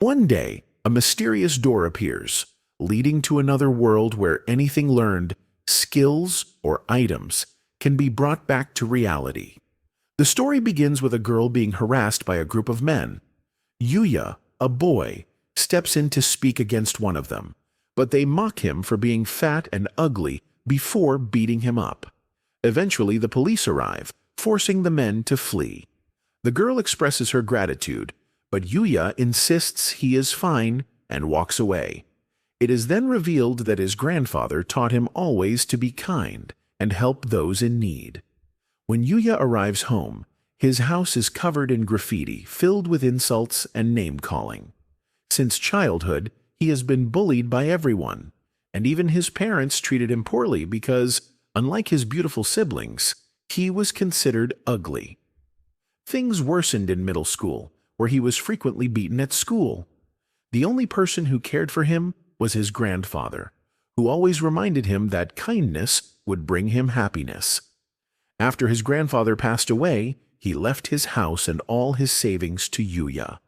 One day, a mysterious door appears, leading to another world where anything learned, skills, or items can be brought back to reality. The story begins with a girl being harassed by a group of men. Yuya, a boy, steps in to speak against one of them, but they mock him for being fat and ugly before beating him up. Eventually, the police arrive, forcing the men to flee. The girl expresses her gratitude, but Yuya insists he is fine and walks away. It is then revealed that his grandfather taught him always to be kind and help those in need. When Yuya arrives home, his house is covered in graffiti filled with insults and name-calling. Since childhood, he has been bullied by everyone, and even his parents treated him poorly because, unlike his beautiful siblings, he was considered ugly. Things worsened in middle school, where he was frequently beaten at school. The only person who cared for him was his grandfather, who always reminded him that kindness would bring him happiness. After his grandfather passed away, he left his house and all his savings to Yuya.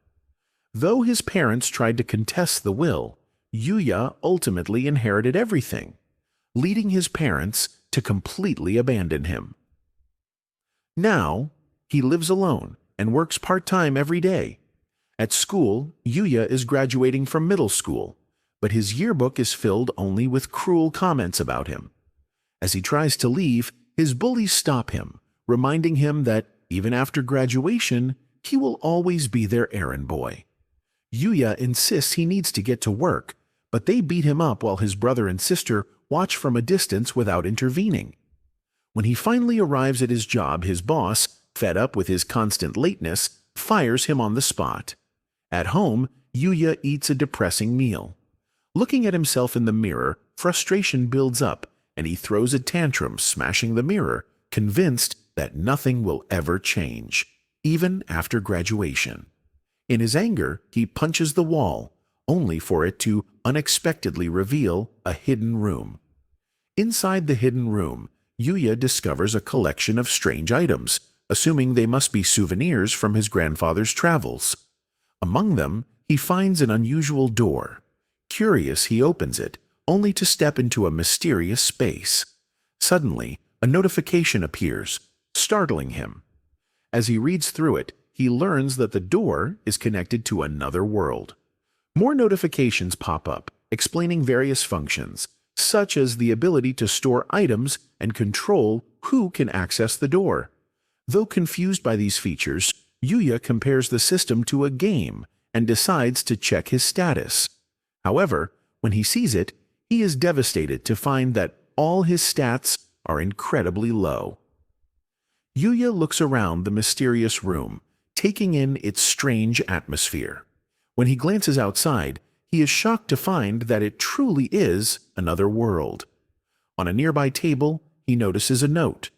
Though his parents tried to contest the will, Yuya ultimately inherited everything, leading his parents to completely abandon him. Now, he lives alone and works part-time every day. At school, Yuya is graduating from middle school, but his yearbook is filled only with cruel comments about him. As he tries to leave, his bullies stop him, reminding him that even after graduation, he will always be their errand boy. Yuya insists he needs to get to work, but they beat him up while his brother and sister watch from a distance without intervening. When he finally arrives at his job, his boss, fed up with his constant lateness, fires him on the spot. At home, Yuya eats a depressing meal. Looking at himself in the mirror, frustration builds up, and he throws a tantrum, smashing the mirror, convinced that nothing will ever change, even after graduation. In his anger, he punches the wall, only for it to unexpectedly reveal a hidden room. Inside the hidden room, Yuya discovers a collection of strange items, assuming they must be souvenirs from his grandfather's travels. Among them, he finds an unusual door. Curious, he opens it, only to step into a mysterious space. Suddenly, a notification appears, startling him. As he reads through it, he learns that the door is connected to another world. More notifications pop up, explaining various functions, such as the ability to store items and control who can access the door. Though confused by these features, Yuya compares the system to a game and decides to check his status. However, when he sees it, he is devastated to find that all his stats are incredibly low. Yuya looks around the mysterious room, taking in its strange atmosphere. When he glances outside, he is shocked to find that it truly is another world. On a nearby table, he notices a note.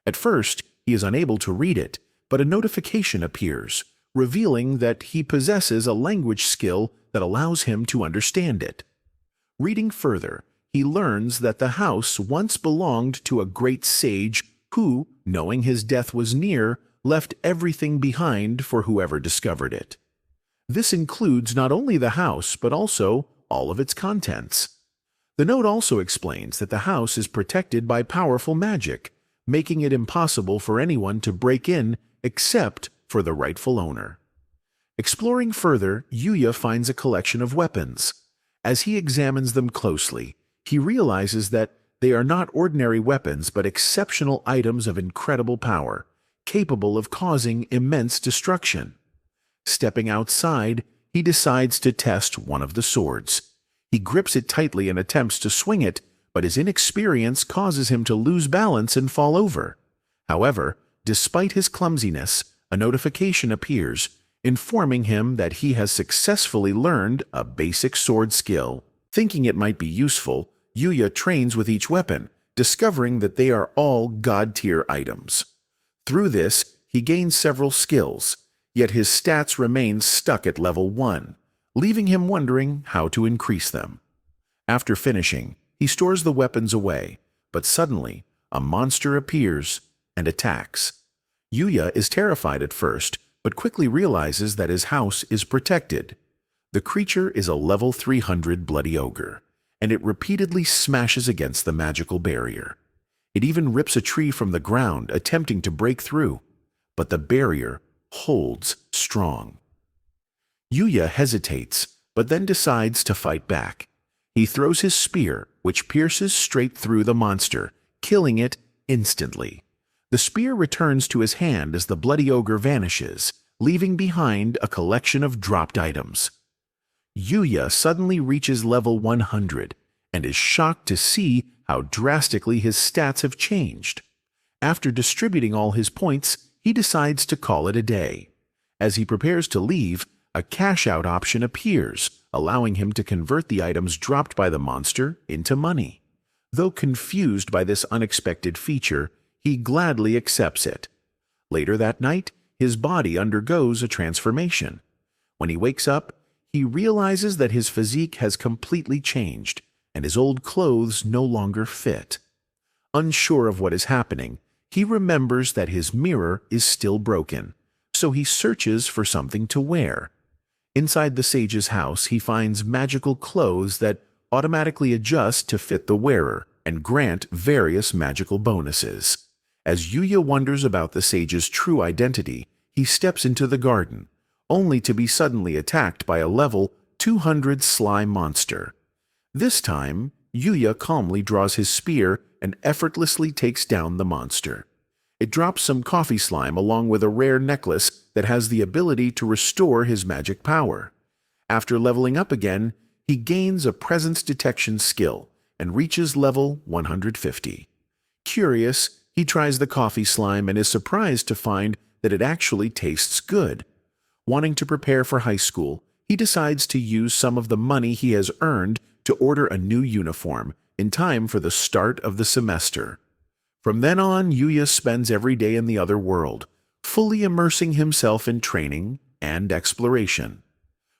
At first, he is unable to read it, but a notification appears, revealing that he possesses a language skill that allows him to understand it. Reading further, he learns that the house once belonged to a great sage who, knowing his death was near, left everything behind for whoever discovered it. This includes not only the house, but also all of its contents. The note also explains that the house is protected by powerful magic, making it impossible for anyone to break in except for the rightful owner. Exploring further, Yuya finds a collection of weapons. As he examines them closely, he realizes that they are not ordinary weapons but exceptional items of incredible power, capable of causing immense destruction. Stepping outside, he decides to test one of the swords. He grips it tightly and attempts to swing it, but his inexperience causes him to lose balance and fall over. However, despite his clumsiness, a notification appears, informing him that he has successfully learned a basic sword skill. Thinking it might be useful, Yuya trains with each weapon, discovering that they are all god-tier items. Through this, he gains several skills, yet his stats remain stuck at level 1, leaving him wondering how to increase them. After finishing, he stores the weapons away, but suddenly, a monster appears and attacks. Yuya is terrified at first, but quickly realizes that his house is protected. The creature is a level 300 bloody ogre, and it repeatedly smashes against the magical barrier. It even rips a tree from the ground, attempting to break through, but the barrier holds strong. Yuya hesitates, but then decides to fight back. He throws his spear, which pierces straight through the monster, killing it instantly. The spear returns to his hand as the bloody ogre vanishes, leaving behind a collection of dropped items. Yuya suddenly reaches level 100 and is shocked to see how drastically his stats have changed. After distributing all his points, he decides to call it a day. As he prepares to leave, a cash-out option appears, allowing him to convert the items dropped by the monster into money. Though confused by this unexpected feature, he gladly accepts it. Later that night, his body undergoes a transformation. When he wakes up, he realizes that his physique has completely changed, and his old clothes no longer fit. Unsure of what is happening, he remembers that his mirror is still broken, so he searches for something to wear. Inside the sage's house, he finds magical clothes that automatically adjust to fit the wearer and grant various magical bonuses. As Yuya wonders about the sage's true identity, he steps into the garden, only to be suddenly attacked by a level 200 slime monster. This time, Yuya calmly draws his spear and effortlessly takes down the monster. It drops some coffee slime along with a rare necklace that has the ability to restore his magic power. After leveling up again, he gains a presence detection skill and reaches level 150. Curious, he tries the coffee slime and is surprised to find that it actually tastes good. Wanting to prepare for high school, he decides to use some of the money he has earned to order a new uniform in time for the start of the semester. From then on, Yuya spends every day in the other world, fully immersing himself in training and exploration.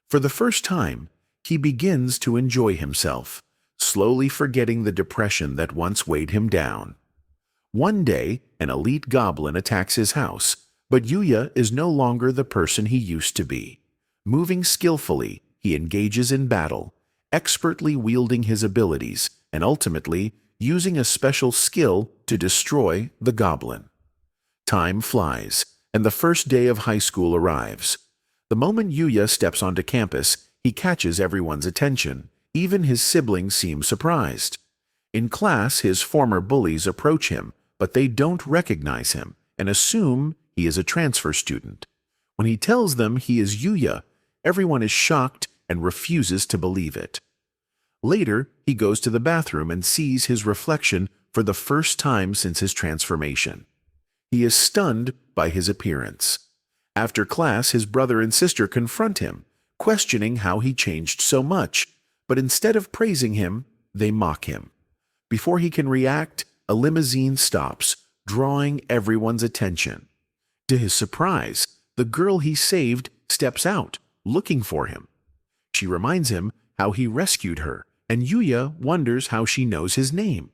For the first time, he begins to enjoy himself, slowly forgetting the depression that once weighed him down. One day, an elite goblin attacks his house, but Yuya is no longer the person he used to be. Moving skillfully, he engages in battle, expertly wielding his abilities, and ultimately using a special skill to destroy the goblin. Time flies, and the first day of high school arrives. The moment Yuya steps onto campus, he catches everyone's attention. Even his siblings seem surprised. In class, his former bullies approach him, but they don't recognize him and assume he is a transfer student. When he tells them he is Yuya, everyone is shocked and refuses to believe it. Later, he goes to the bathroom and sees his reflection for the first time since his transformation. He is stunned by his appearance. After class, his brother and sister confront him, questioning how he changed so much, but instead of praising him, they mock him. Before he can react, a limousine stops, drawing everyone's attention. To his surprise, the girl he saved steps out, looking for him. She reminds him how he rescued her, and Yuya wonders how she knows his name.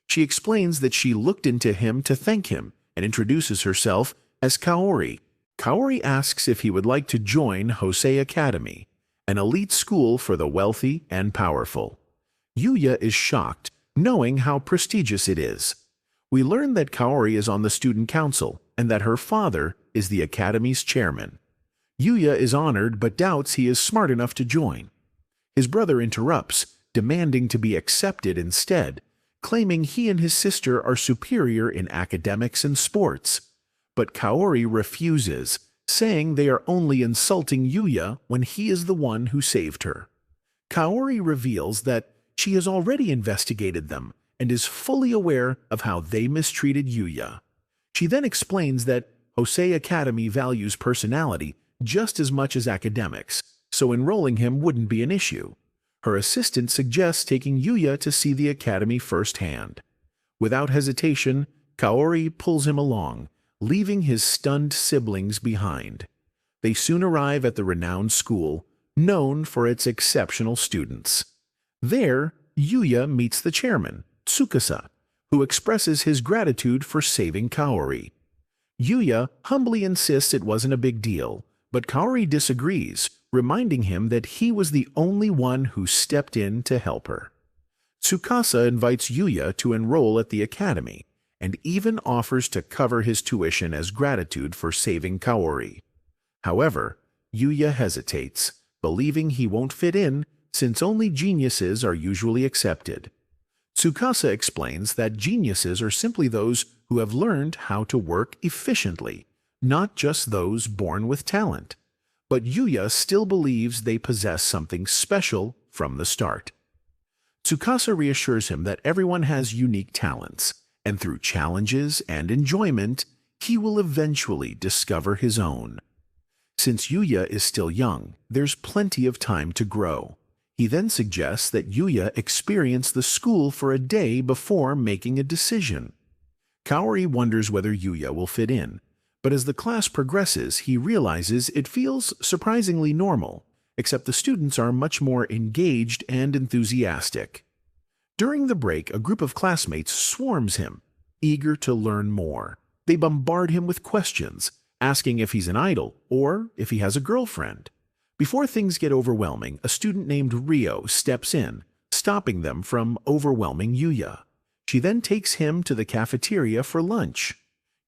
She explains that she looked into him to thank him and introduces herself as Kaori. Kaori asks if he would like to join Socia Academy, an elite school for the wealthy and powerful. Yuya is shocked, knowing how prestigious it is. We learn that Kaori is on the student council and that her father is the academy's chairman. Yuya is honored but doubts he is smart enough to join. His brother interrupts, demanding to be accepted instead, claiming he and his sister are superior in academics and sports. But Kaori refuses, saying they are only insulting Yuya when he is the one who saved her. Kaori reveals that she has already investigated them and is fully aware of how they mistreated Yuya. She then explains that Socia Academy values personality just as much as academics, so enrolling him wouldn't be an issue. Her assistant suggests taking Yuya to see the academy firsthand. Without hesitation, Kaori pulls him along, leaving his stunned siblings behind. They soon arrive at the renowned school, known for its exceptional students. There, Yuya meets the chairman, Tsukasa, who expresses his gratitude for saving Kaori. Yuya humbly insists it wasn't a big deal, but Kaori disagrees, reminding him that he was the only one who stepped in to help her. Tsukasa invites Yuya to enroll at the academy, and even offers to cover his tuition as gratitude for saving Kaori. However, Yuya hesitates, believing he won't fit in since only geniuses are usually accepted. Tsukasa explains that geniuses are simply those who have learned how to work efficiently, not just those born with talent. But Yuya still believes they possess something special from the start. Tsukasa reassures him that everyone has unique talents, and through challenges and enjoyment, he will eventually discover his own. Since Yuya is still young, there's plenty of time to grow. He then suggests that Yuya experience the school for a day before making a decision. Kaori wonders whether Yuya will fit in, but as the class progresses, he realizes it feels surprisingly normal, except the students are much more engaged and enthusiastic. During the break, a group of classmates swarms him, eager to learn more. They bombard him with questions, asking if he's an idol or if he has a girlfriend. Before things get overwhelming, a student named Rio steps in, stopping them from overwhelming Yuya. She then takes him to the cafeteria for lunch.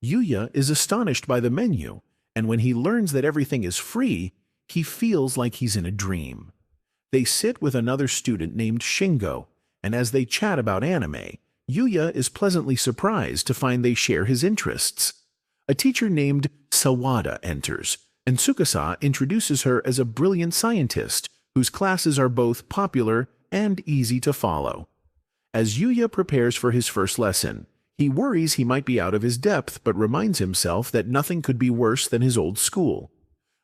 Yuya is astonished by the menu, and when he learns that everything is free, he feels like he's in a dream. They sit with another student named Shingo, and as they chat about anime, Yuya is pleasantly surprised to find they share his interests. A teacher named Sawada enters, and Tsukasa introduces her as a brilliant scientist whose classes are both popular and easy to follow. As Yuya prepares for his first lesson, he worries he might be out of his depth but reminds himself that nothing could be worse than his old school.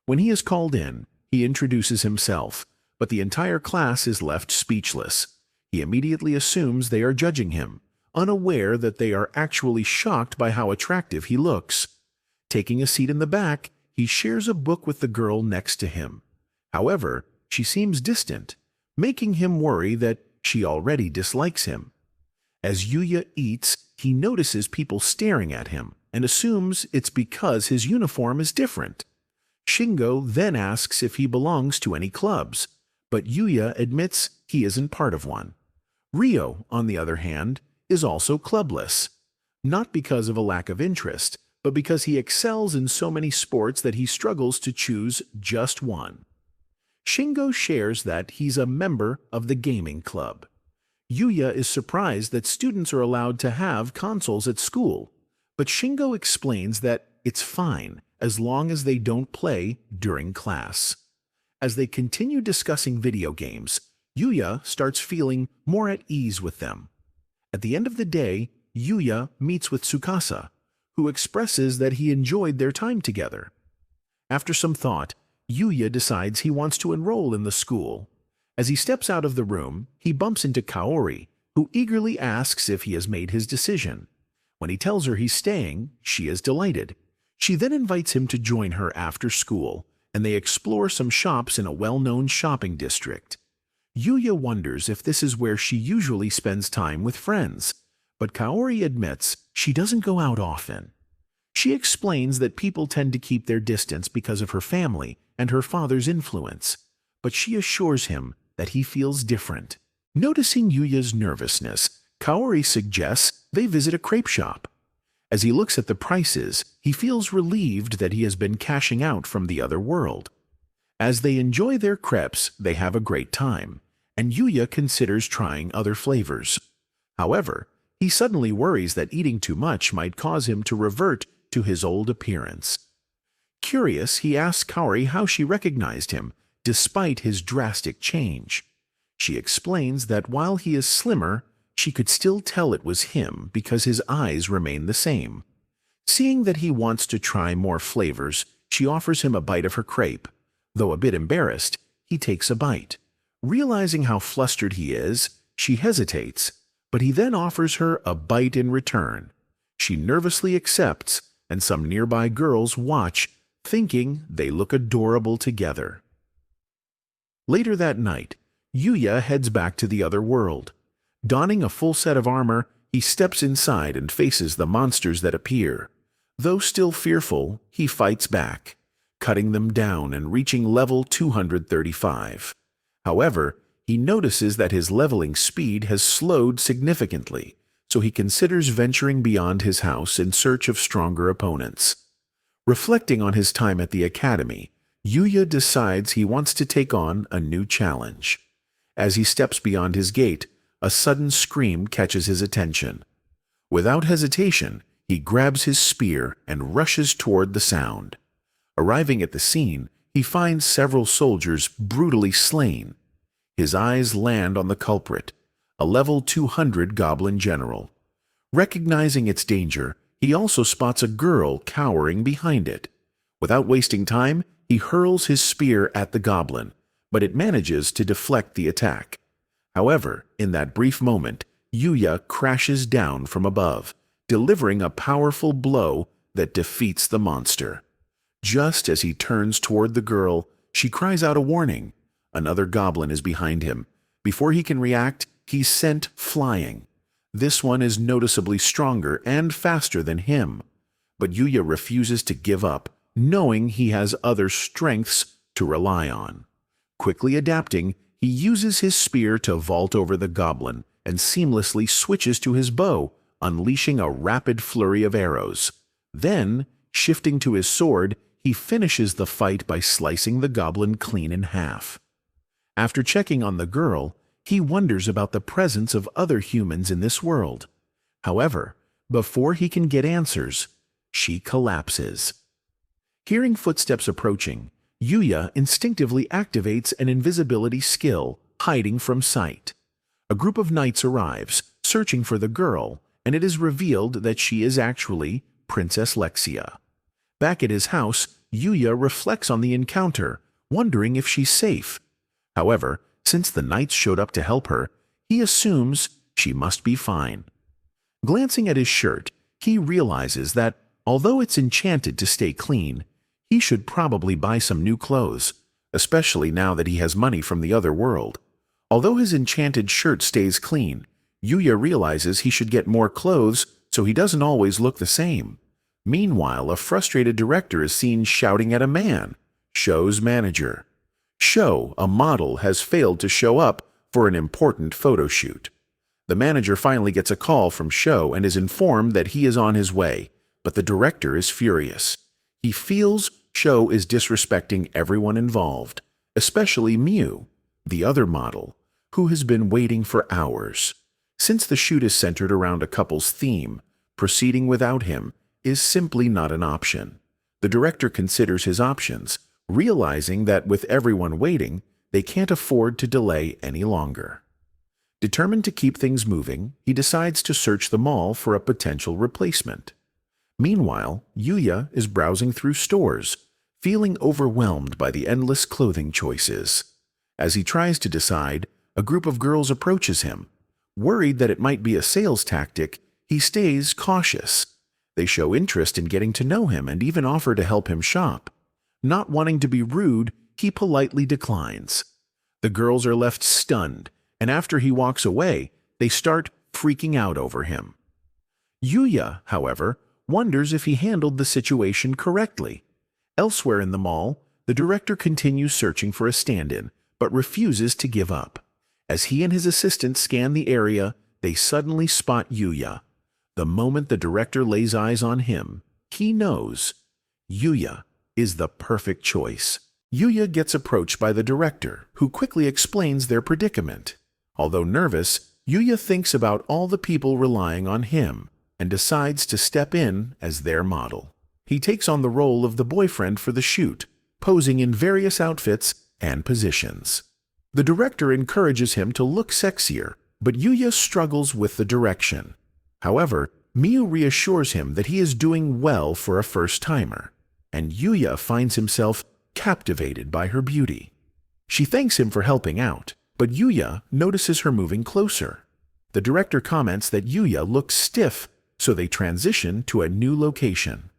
When he is called in, he introduces himself, but the entire class is left speechless. He immediately assumes they are judging him, unaware that they are actually shocked by how attractive he looks. Taking a seat in the back, he shares a book with the girl next to him. However, she seems distant, making him worry that she already dislikes him. As Yuya eats, he notices people staring at him and assumes it's because his uniform is different. Shingo then asks if he belongs to any clubs, but Yuya admits he isn't part of one. Rio, on the other hand, is also clubless, not because of a lack of interest, but because he excels in so many sports that he struggles to choose just one. Shingo shares that he's a member of the gaming club. Yuya is surprised that students are allowed to have consoles at school, but Shingo explains that it's fine as long as they don't play during class. As they continue discussing video games, Yuya starts feeling more at ease with them. At the end of the day, Yuya meets with Tsukasa, who expresses that he enjoyed their time together. After some thought, Yuya decides he wants to enroll in the school. As he steps out of the room, he bumps into Kaori, who eagerly asks if he has made his decision. When he tells her he's staying, she is delighted. She then invites him to join her after school, and they explore some shops in a well-known shopping district. Yuya wonders if this is where she usually spends time with friends, but Kaori admits she doesn't go out often. She explains that people tend to keep their distance because of her family and her father's influence, but she assures him that he feels different. Noticing Yuya's nervousness, Kaori suggests they visit a crepe shop. As he looks at the prices, he feels relieved that he has been cashing out from the other world. As they enjoy their crepes, they have a great time, and Yuya considers trying other flavors. However, he suddenly worries that eating too much might cause him to revert to his old appearance. Curious, he asks Kaori how she recognized him, despite his drastic change. She explains that while he is slimmer, she could still tell it was him because his eyes remain the same. Seeing that he wants to try more flavors, she offers him a bite of her crepe. Though a bit embarrassed, he takes a bite. Realizing how flustered he is, she hesitates, but he then offers her a bite in return. She nervously accepts, and some nearby girls watch, thinking they look adorable together. Later that night, Yuya heads back to the other world. Donning a full set of armor, he steps inside and faces the monsters that appear. Though still fearful, he fights back. cutting them down and reaching level 235. However, he notices that his leveling speed has slowed significantly, so he considers venturing beyond his house in search of stronger opponents. Reflecting on his time at the academy, Yuya decides he wants to take on a new challenge. As he steps beyond his gate, a sudden scream catches his attention. Without hesitation, he grabs his spear and rushes toward the sound. Arriving at the scene, he finds several soldiers brutally slain. His eyes land on the culprit, a level 200 goblin general. Recognizing its danger, he also spots a girl cowering behind it. Without wasting time, he hurls his spear at the goblin, but it manages to deflect the attack. However, in that brief moment, Yuya crashes down from above, delivering a powerful blow that defeats the monster. Just as he turns toward the girl, she cries out a warning. Another goblin is behind him. Before he can react, he's sent flying. This one is noticeably stronger and faster than him. But Yuya refuses to give up, knowing he has other strengths to rely on. Quickly adapting, he uses his spear to vault over the goblin and seamlessly switches to his bow, unleashing a rapid flurry of arrows. Then, shifting to his sword, he finishes the fight by slicing the goblin clean in half. After checking on the girl, he wonders about the presence of other humans in this world. However, before he can get answers, she collapses. Hearing footsteps approaching, Yuya instinctively activates an invisibility skill, hiding from sight. A group of knights arrives, searching for the girl, and it is revealed that she is actually Princess Lexia. Back at his house, Yuya reflects on the encounter, wondering if she's safe. However, since the knights showed up to help her, he assumes she must be fine. Glancing at his shirt, he realizes that, although it's enchanted to stay clean, he should probably buy some new clothes, especially now that he has money from the other world. Although his enchanted shirt stays clean, Yuya realizes he should get more clothes so he doesn't always look the same. Meanwhile, a frustrated director is seen shouting at a man, Show's manager. Show, a model, has failed to show up for an important photo shoot. The manager finally gets a call from Show and is informed that he is on his way, but the director is furious. He feels Show is disrespecting everyone involved, especially Mew, the other model, who has been waiting for hours. Since the shoot is centered around a couple's theme, proceeding without him is simply not an option. The director considers his options, realizing that with everyone waiting, they can't afford to delay any longer. Determined to keep things moving, he decides to search the mall for a potential replacement. Meanwhile, Yuya is browsing through stores, feeling overwhelmed by the endless clothing choices. As he tries to decide, a group of girls approaches him. Worried that it might be a sales tactic, he stays cautious. They show interest in getting to know him and even offer to help him shop. Not wanting to be rude, he politely declines. The girls are left stunned, and after he walks away, they start freaking out over him. Yuya, however, wonders if he handled the situation correctly. Elsewhere in the mall, the director continues searching for a stand-in, but refuses to give up. As he and his assistant scan the area, they suddenly spot Yuya. The moment the director lays eyes on him, he knows Yuya is the perfect choice. Yuya gets approached by the director, who quickly explains their predicament. Although nervous, Yuya thinks about all the people relying on him and decides to step in as their model. He takes on the role of the boyfriend for the shoot, posing in various outfits and positions. The director encourages him to look sexier, but Yuya struggles with the direction. However, Miu reassures him that he is doing well for a first-timer, and Yuya finds himself captivated by her beauty. She thanks him for helping out, but Yuya notices her moving closer. The director comments that Yuya looks stiff, so they transition to a new location.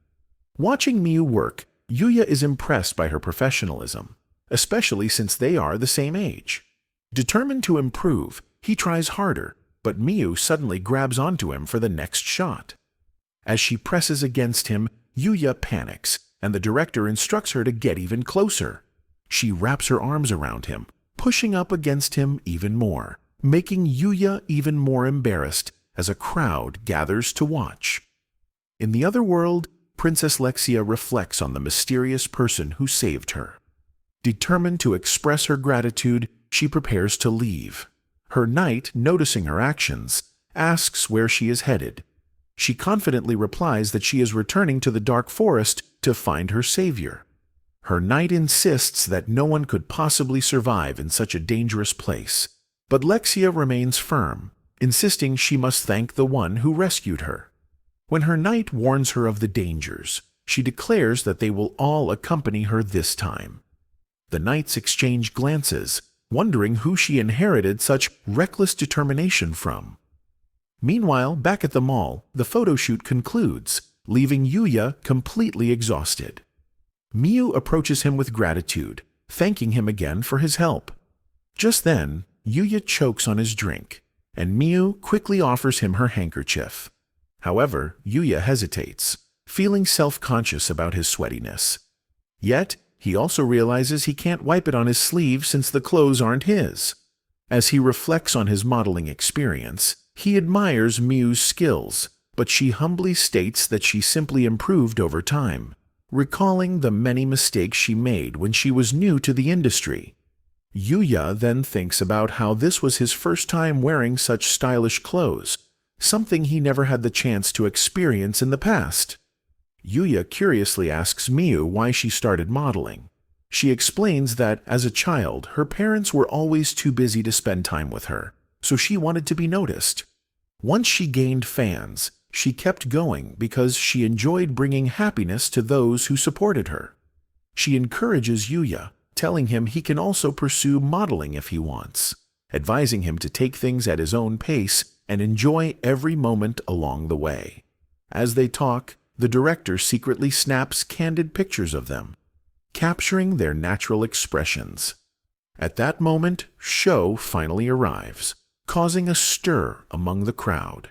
Watching Miu work, Yuya is impressed by her professionalism, especially since they are the same age. Determined to improve, he tries harder, but Miu suddenly grabs onto him for the next shot. As she presses against him, Yuya panics, and the director instructs her to get even closer. She wraps her arms around him, pushing up against him even more, making Yuya even more embarrassed as a crowd gathers to watch. In the other world, Princess Lexia reflects on the mysterious person who saved her. Determined to express her gratitude, she prepares to leave. Her knight, noticing her actions, asks where she is headed. She confidently replies that she is returning to the dark forest to find her savior. Her knight insists that no one could possibly survive in such a dangerous place, but Lexia remains firm, insisting she must thank the one who rescued her. When her knight warns her of the dangers, she declares that they will all accompany her this time. The knights exchange glances, wondering who she inherited such reckless determination from. Meanwhile, back at the mall, the photo shoot concludes, leaving Yuya completely exhausted. Miu approaches him with gratitude, thanking him again for his help. Just then, Yuya chokes on his drink, and Miu quickly offers him her handkerchief. However, Yuya hesitates, feeling self-conscious about his sweatiness. Yet, he also realizes he can't wipe it on his sleeve since the clothes aren't his. As he reflects on his modeling experience, he admires Miu's skills, but she humbly states that she simply improved over time, recalling the many mistakes she made when she was new to the industry. Yuya then thinks about how this was his first time wearing such stylish clothes, something he never had the chance to experience in the past. Yuya curiously asks Miu why she started modeling. She explains that, as a child, her parents were always too busy to spend time with her, so she wanted to be noticed. Once she gained fans, she kept going because she enjoyed bringing happiness to those who supported her. She encourages Yuya, telling him he can also pursue modeling if he wants, advising him to take things at his own pace and enjoy every moment along the way. As they talk, the director secretly snaps candid pictures of them, capturing their natural expressions. At that moment, Sho finally arrives, causing a stir among the crowd.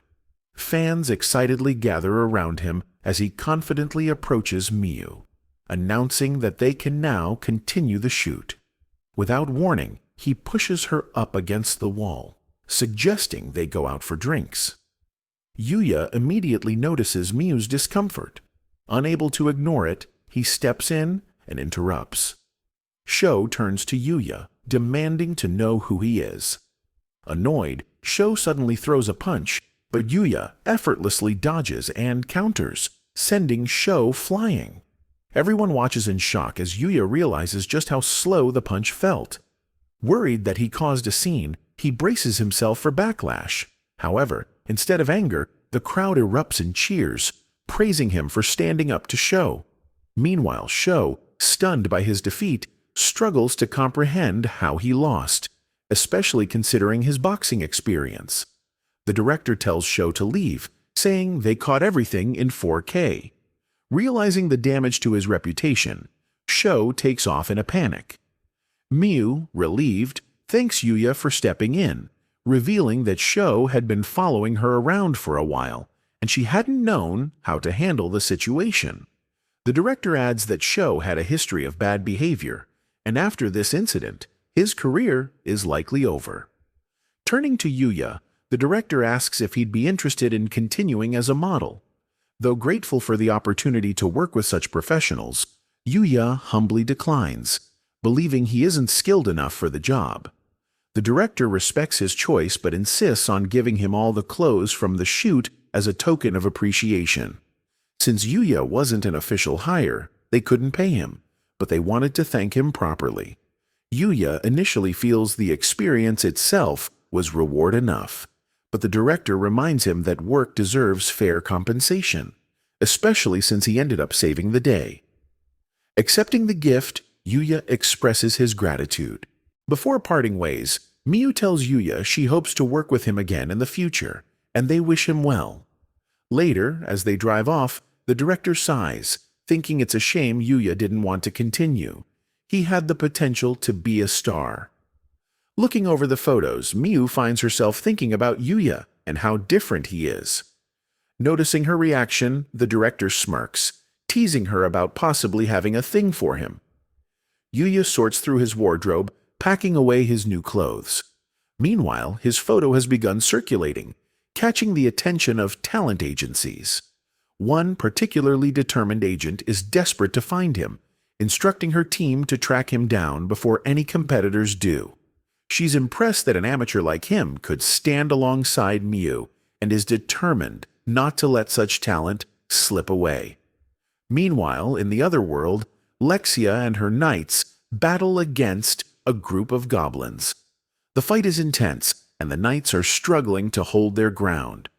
Fans excitedly gather around him as he confidently approaches Miu, announcing that they can now continue the shoot. Without warning, he pushes her up against the wall, suggesting they go out for drinks. Yuya immediately notices Miu's discomfort. Unable to ignore it, he steps in and interrupts. Sho turns to Yuya, demanding to know who he is. Annoyed, Sho suddenly throws a punch, but Yuya effortlessly dodges and counters, sending Sho flying. Everyone watches in shock as Yuya realizes just how slow the punch felt. Worried that he caused a scene, he braces himself for backlash. However, instead of anger, the crowd erupts in cheers, praising him for standing up to Sho. Meanwhile, Sho, stunned by his defeat, struggles to comprehend how he lost, especially considering his boxing experience. The director tells Sho to leave, saying they caught everything in 4K. Realizing the damage to his reputation, Sho takes off in a panic. Miu, relieved, thanks Yuya for stepping in, revealing that Sho had been following her around for a while, and she hadn't known how to handle the situation. The director adds that Sho had a history of bad behavior, and after this incident, his career is likely over. Turning to Yuya, the director asks if he'd be interested in continuing as a model. Though grateful for the opportunity to work with such professionals, Yuya humbly declines, believing he isn't skilled enough for the job. The director respects his choice but insists on giving him all the clothes from the shoot as a token of appreciation. Since Yuya wasn't an official hire, they couldn't pay him, but they wanted to thank him properly. Yuya initially feels the experience itself was reward enough, but the director reminds him that work deserves fair compensation, especially since he ended up saving the day. Accepting the gift, Yuya expresses his gratitude. Before parting ways, Miu tells Yuya she hopes to work with him again in the future, and they wish him well. Later, as they drive off, the director sighs, thinking it's a shame Yuya didn't want to continue. He had the potential to be a star. Looking over the photos, Miu finds herself thinking about Yuya and how different he is. Noticing her reaction, the director smirks, teasing her about possibly having a thing for him. Yuya sorts through his wardrobe, packing away his new clothes. Meanwhile, his photo has begun circulating, catching the attention of talent agencies. One particularly determined agent is desperate to find him, instructing her team to track him down before any competitors do. She's impressed that an amateur like him could stand alongside Miu and is determined not to let such talent slip away. Meanwhile, in the other world, Lexia and her knights battle against a group of goblins. The fight is intense, and the knights are struggling to hold their ground.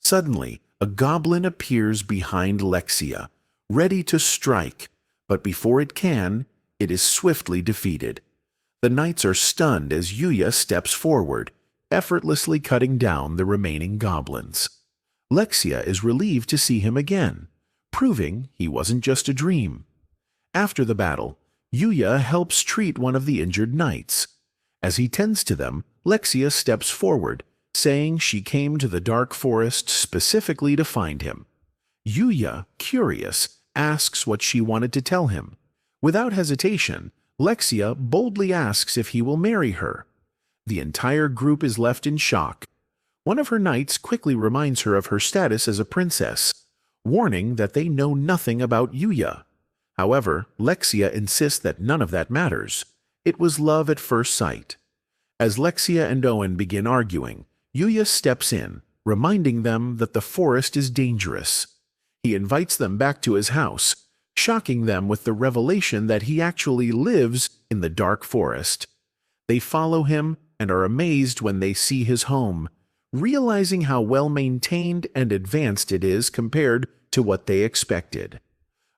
Suddenly, a goblin appears behind Lexia, ready to strike, but before it can, it is swiftly defeated. The knights are stunned as Yuya steps forward, effortlessly cutting down the remaining goblins. Lexia is relieved to see him again, proving he wasn't just a dream. After the battle, Yuya helps treat one of the injured knights. As he tends to them, Lexia steps forward, saying she came to the dark forest specifically to find him. Yuya, curious, asks what she wanted to tell him. Without hesitation, Lexia boldly asks if he will marry her. The entire group is left in shock. One of her knights quickly reminds her of her status as a princess, warning that they know nothing about Yuya. However, Lexia insists that none of that matters. It was love at first sight. As Lexia and Owen begin arguing, Yuya steps in, reminding them that the forest is dangerous. He invites them back to his house, shocking them with the revelation that he actually lives in the dark forest. They follow him and are amazed when they see his home, realizing how well-maintained and advanced it is compared to what they expected.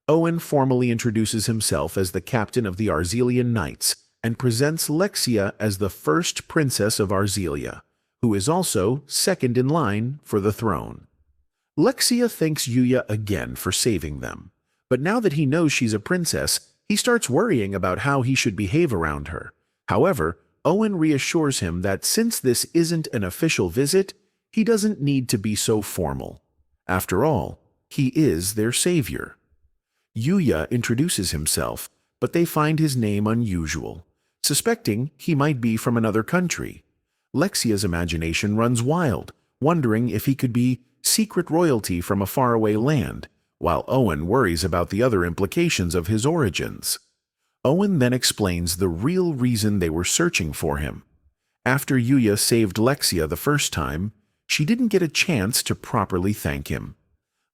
Owen formally introduces himself as the captain of the Arzelian Knights and presents Lexia as the first princess of Arzelia, who is also second in line for the throne. Lexia thanks Yuya again for saving them, but now that he knows she's a princess, he starts worrying about how he should behave around her. However, Owen reassures him that since this isn't an official visit, he doesn't need to be so formal. After all, he is their savior. Yuya introduces himself, but they find his name unusual, suspecting he might be from another country. Lexia's imagination runs wild, wondering if he could be secret royalty from a faraway land, while Owen worries about the other implications of his origins. Owen then explains the real reason they were searching for him. After Yuya saved Lexia the first time, she didn't get a chance to properly thank him.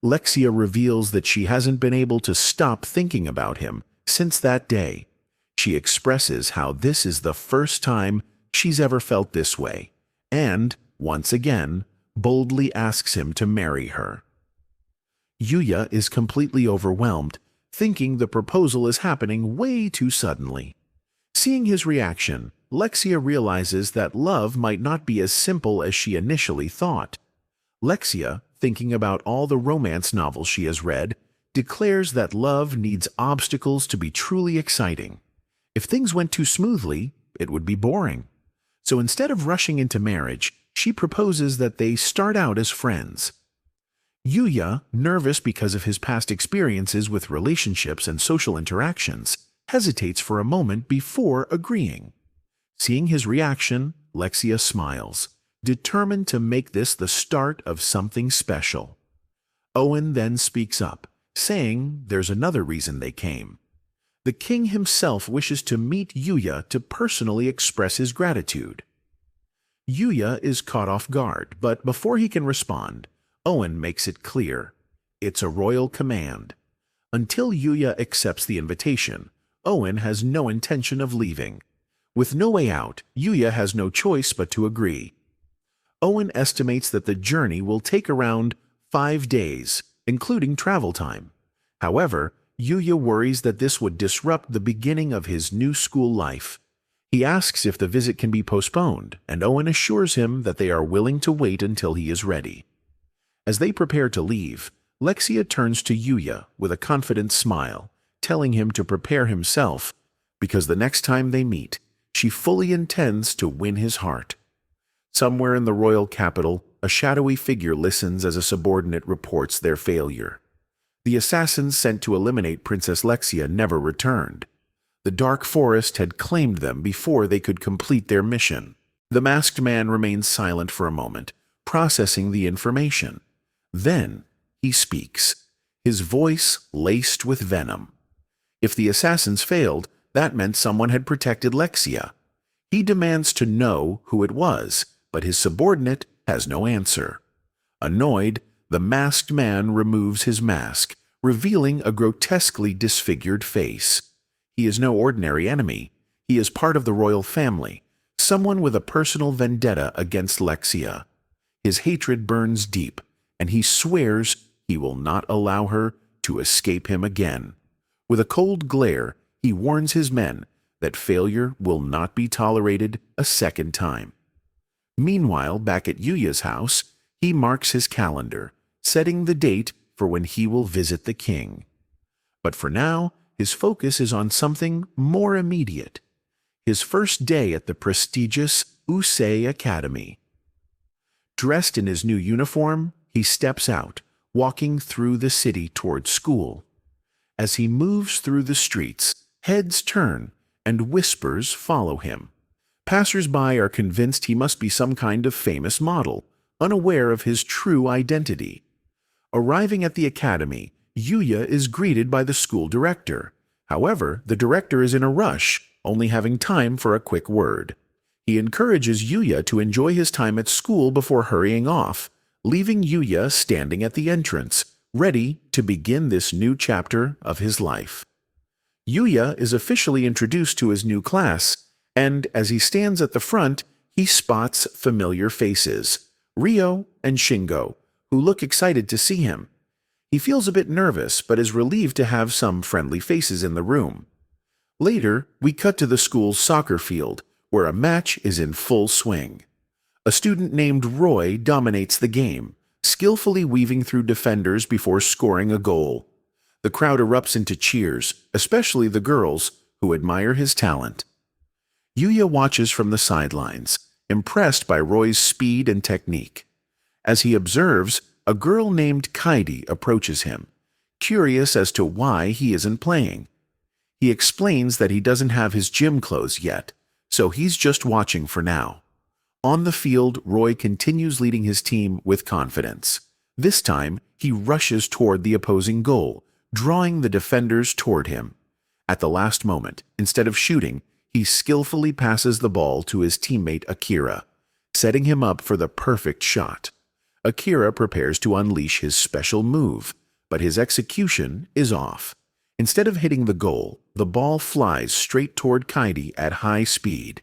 Lexia reveals that she hasn't been able to stop thinking about him since that day. She expresses how this is the first time she's ever felt this way, and, once again, boldly asks him to marry her. Yuya is completely overwhelmed, thinking the proposal is happening way too suddenly. Seeing his reaction, Lexia realizes that love might not be as simple as she initially thought. Lexia, thinking about all the romance novels she has read, declares that love needs obstacles to be truly exciting. If things went too smoothly, it would be boring. So instead of rushing into marriage, she proposes that they start out as friends. Yuya, nervous because of his past experiences with relationships and social interactions, hesitates for a moment before agreeing. Seeing his reaction, Lexia smiles, determined to make this the start of something special. Owen then speaks up, saying there's another reason they came. The king himself wishes to meet Yuya to personally express his gratitude. Yuya is caught off guard, but before he can respond, Owen makes it clear. It's a royal command. Until Yuya accepts the invitation, Owen has no intention of leaving. With no way out, Yuya has no choice but to agree. Owen estimates that the journey will take around 5 days, including travel time. However, Yuya worries that this would disrupt the beginning of his new school life. He asks if the visit can be postponed, and Owen assures him that they are willing to wait until he is ready. As they prepare to leave, Lexia turns to Yuya with a confident smile, telling him to prepare himself, because the next time they meet, she fully intends to win his heart. Somewhere in the royal capital, a shadowy figure listens as a subordinate reports their failure. The assassins sent to eliminate Princess Lexia never returned. The dark forest had claimed them before they could complete their mission. The masked man remains silent for a moment, processing the information. Then he speaks, his voice laced with venom. If the assassins failed, that meant someone had protected Lexia. He demands to know who it was, but his subordinate has no answer. Annoyed, the masked man removes his mask, revealing a grotesquely disfigured face. He is no ordinary enemy. He is part of the royal family, someone with a personal vendetta against Lexia. His hatred burns deep, and he swears he will not allow her to escape him again. With a cold glare, he warns his men that failure will not be tolerated a second time. Meanwhile, back at Yuya's house, he marks his calendar, setting the date for when he will visit the king. But for now, his focus is on something more immediate. His first day at the prestigious Usei Academy. Dressed in his new uniform, he steps out, walking through the city toward school. As he moves through the streets, heads turn and whispers follow him. Passers-by are convinced he must be some kind of famous model, unaware of his true identity. Arriving at the academy, Yuya is greeted by the school director. However, the director is in a rush, only having time for a quick word. He encourages Yuya to enjoy his time at school before hurrying off, leaving Yuya standing at the entrance, ready to begin this new chapter of his life. Yuya is officially introduced to his new class, and as he stands at the front, he spots familiar faces, Ryo and Shingo, who look excited to see him. He feels a bit nervous, but is relieved to have some friendly faces in the room. Later, we cut to the school's soccer field, where a match is in full swing. A student named Roy dominates the game, skillfully weaving through defenders before scoring a goal. The crowd erupts into cheers, especially the girls, who admire his talent. Yuya watches from the sidelines, impressed by Roy's speed and technique. As he observes, a girl named Kaidi approaches him, curious as to why he isn't playing. He explains that he doesn't have his gym clothes yet, so he's just watching for now. On the field, Roy continues leading his team with confidence. This time, he rushes toward the opposing goal, drawing the defenders toward him. At the last moment, instead of shooting, he skillfully passes the ball to his teammate Akira, setting him up for the perfect shot. Akira prepares to unleash his special move, but his execution is off. Instead of hitting the goal, the ball flies straight toward Kaidi at high speed.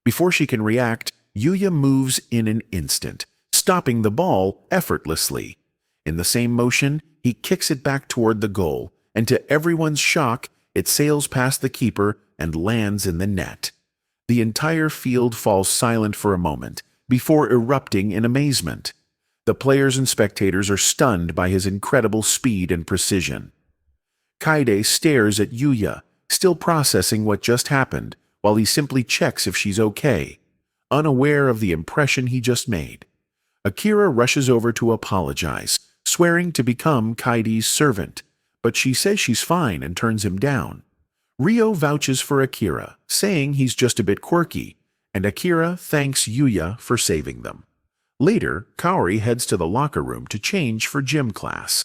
Before she can react, Yuya moves in an instant, stopping the ball effortlessly. In the same motion, he kicks it back toward the goal, and to everyone's shock, it sails past the keeper and lands in the net. The entire field falls silent for a moment, before erupting in amazement. The players and spectators are stunned by his incredible speed and precision. Kaide stares at Yuya, still processing what just happened, while he simply checks if she's okay, unaware of the impression he just made. Akira rushes over to apologize, swearing to become Kaidi's servant, but she says she's fine and turns him down. Ryo vouches for Akira, saying he's just a bit quirky, and Akira thanks Yuya for saving them. Later, Kaori heads to the locker room to change for gym class.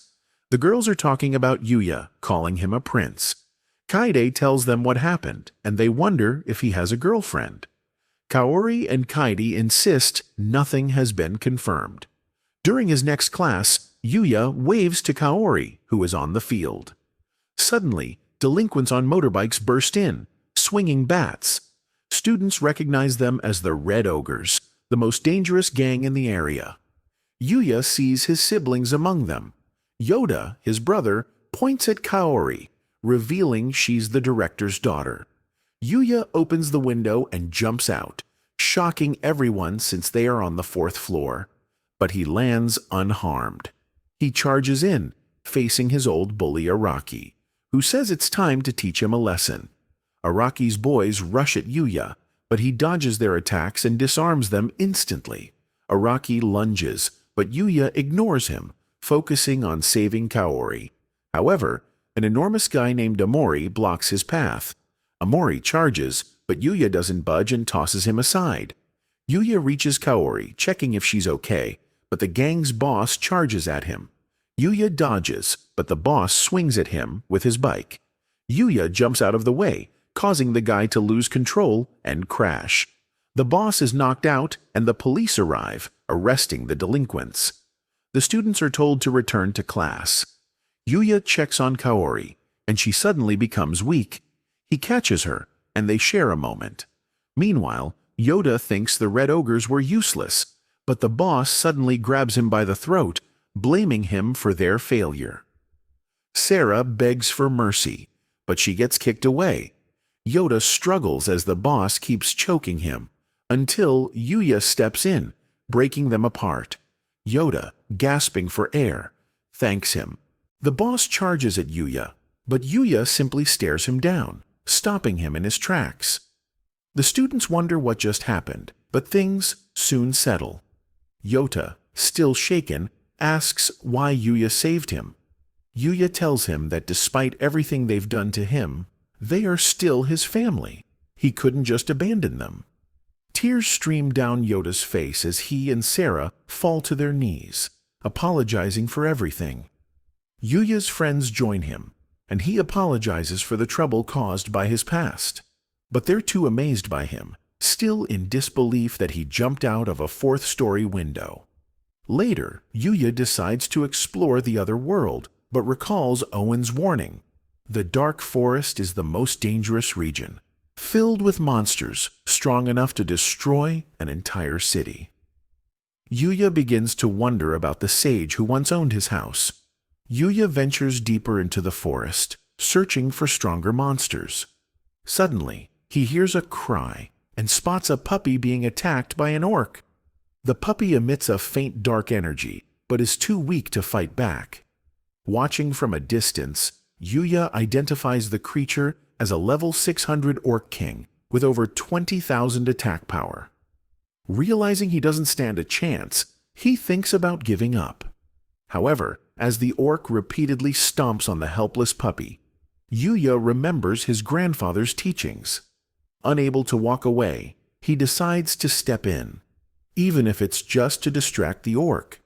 The girls are talking about Yuya, calling him a prince. Kaide tells them what happened, and they wonder if he has a girlfriend. Kaori and Kaide insist nothing has been confirmed. During his next class, Yuya waves to Kaori, who is on the field. Suddenly, delinquents on motorbikes burst in, swinging bats. Students recognize them as the Red Ogres, the most dangerous gang in the area. Yuya sees his siblings among them. Yoda, his brother, points at Kaori, revealing she's the director's daughter. Yuya opens the window and jumps out, shocking everyone since they are on the 4th floor. But he lands unharmed. He charges in, facing his old bully Araki, who says it's time to teach him a lesson. Araki's boys rush at Yuya, but he dodges their attacks and disarms them instantly. Araki lunges, but Yuya ignores him, focusing on saving Kaori. However, an enormous guy named Amori blocks his path. Amori charges, but Yuya doesn't budge and tosses him aside. Yuya reaches Kaori, checking if she's okay, but the gang's boss charges at him. Yuya dodges, but the boss swings at him with his bike. Yuya jumps out of the way, causing the guy to lose control and crash. The boss is knocked out and the police arrive, arresting the delinquents. The students are told to return to class. Yuya checks on Kaori, and she suddenly becomes weak. He catches her, and they share a moment. Meanwhile, Yoda thinks the Red Ogres were useless, but the boss suddenly grabs him by the throat, blaming him for their failure. Sarah begs for mercy, but she gets kicked away. Yoda struggles as the boss keeps choking him, until Yuya steps in, breaking them apart. Yoda, gasping for air, thanks him. The boss charges at Yuya, but Yuya simply stares him down, stopping him in his tracks. The students wonder what just happened, but things soon settle. Yota, still shaken, asks why Yuya saved him. Yuya tells him that despite everything they've done to him, they are still his family. He couldn't just abandon them. Tears stream down Yoda's face as he and Sarah fall to their knees, apologizing for everything. Yuya's friends join him, and he apologizes for the trouble caused by his past. But they're too amazed by him, still in disbelief that he jumped out of a fourth-story window. Later, Yuya decides to explore the other world, but recalls Owen's warning. The dark forest is the most dangerous region, filled with monsters strong enough to destroy an entire city. Yuya begins to wonder about the sage who once owned his house. Yuya ventures deeper into the forest, searching for stronger monsters. Suddenly, he hears a cry and spots a puppy being attacked by an orc. The puppy emits a faint dark energy, but is too weak to fight back. Watching from a distance, Yuya identifies the creature as a level 600 orc king with over 20,000 attack power. Realizing he doesn't stand a chance, he thinks about giving up. However, as the orc repeatedly stomps on the helpless puppy, Yuya remembers his grandfather's teachings. Unable to walk away, he decides to step in, even if it's just to distract the orc.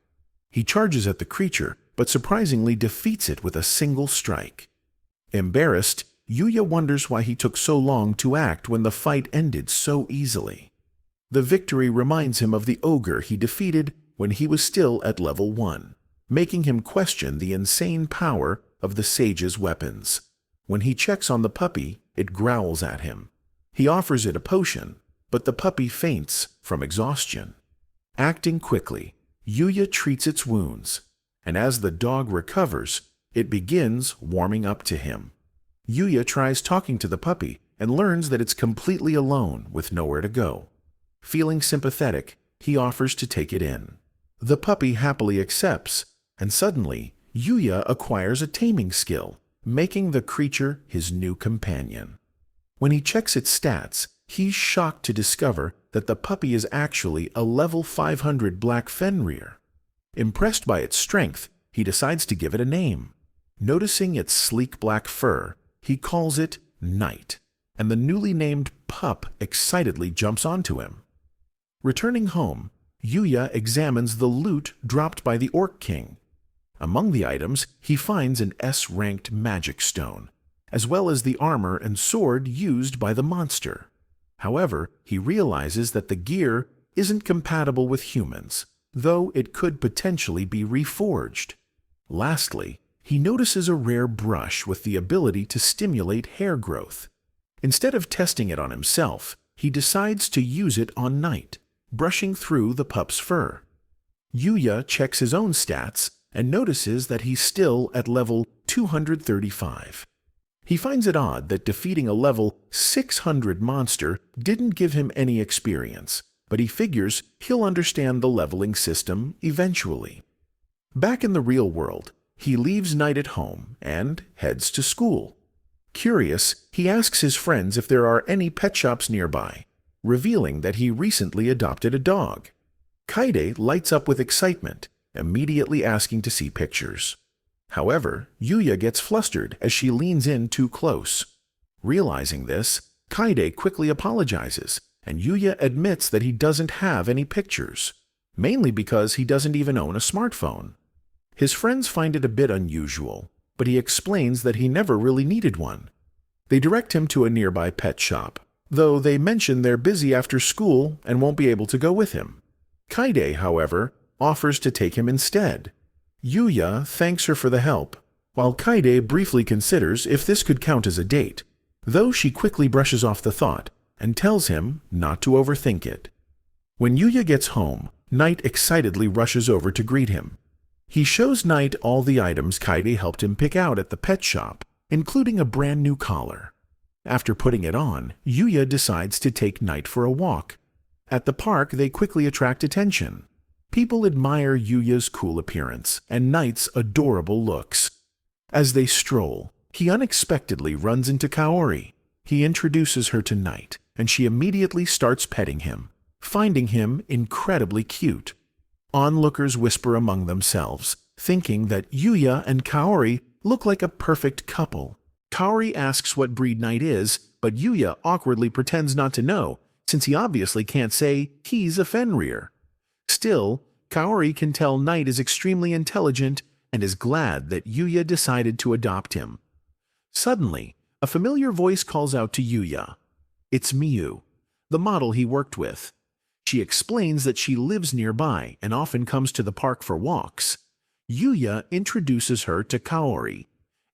He charges at the creature, but surprisingly defeats it with a single strike. Embarrassed, Yuya wonders why he took so long to act when the fight ended so easily. The victory reminds him of the ogre he defeated when he was still at level 1, making him question the insane power of the sage's weapons. When he checks on the puppy, it growls at him. He offers it a potion, but the puppy faints from exhaustion. Acting quickly, Yuya treats its wounds, and as the dog recovers, it begins warming up to him. Yuya tries talking to the puppy and learns that it's completely alone with nowhere to go. Feeling sympathetic, he offers to take it in. The puppy happily accepts, and suddenly, Yuya acquires a taming skill, making the creature his new companion. When he checks its stats, he's shocked to discover that the puppy is actually a level 500 black Fenrir. Impressed by its strength, he decides to give it a name. Noticing its sleek black fur, he calls it Knight, and the newly named pup excitedly jumps onto him. Returning home, Yuya examines the loot dropped by the Orc King. Among the items, he finds an S-ranked magic stone, as well as the armor and sword used by the monster. However, he realizes that the gear isn't compatible with humans, though it could potentially be reforged. Lastly, he notices a rare brush with the ability to stimulate hair growth. Instead of testing it on himself, he decides to use it on Knight, brushing through the pup's fur. Yuya checks his own stats and notices that he's still at level 235. He finds it odd that defeating a level 600 monster didn't give him any experience, but he figures he'll understand the leveling system eventually. Back in the real world, he leaves Knight at home and heads to school. Curious, he asks his friends if there are any pet shops nearby, revealing that he recently adopted a dog. Kaide lights up with excitement, immediately asking to see pictures. However, Yuya gets flustered as she leans in too close. Realizing this, Kaide quickly apologizes, and Yuya admits that he doesn't have any pictures, mainly because he doesn't even own a smartphone. His friends find it a bit unusual, but he explains that he never really needed one. They direct him to a nearby pet shop, though they mention they're busy after school and won't be able to go with him. Kaide, however, offers to take him instead. Yuya thanks her for the help, while Kaide briefly considers if this could count as a date, though she quickly brushes off the thought and tells him not to overthink it. When Yuya gets home, Knight excitedly rushes over to greet him. He shows Knight all the items Kaide helped him pick out at the pet shop, including a brand new collar. After putting it on, Yuya decides to take Knight for a walk. At the park, they quickly attract attention. People admire Yuya's cool appearance and Knight's adorable looks. As they stroll, he unexpectedly runs into Kaori. He introduces her to Knight, and she immediately starts petting him, finding him incredibly cute. Onlookers whisper among themselves, thinking that Yuya and Kaori look like a perfect couple. Kaori asks what breed Knight is, but Yuya awkwardly pretends not to know, since he obviously can't say he's a Fenrir. Still, Kaori can tell Knight is extremely intelligent and is glad that Yuya decided to adopt him. Suddenly, a familiar voice calls out to Yuya. It's Miyu, the model he worked with. She explains that she lives nearby and often comes to the park for walks. Yuya introduces her to Kaori,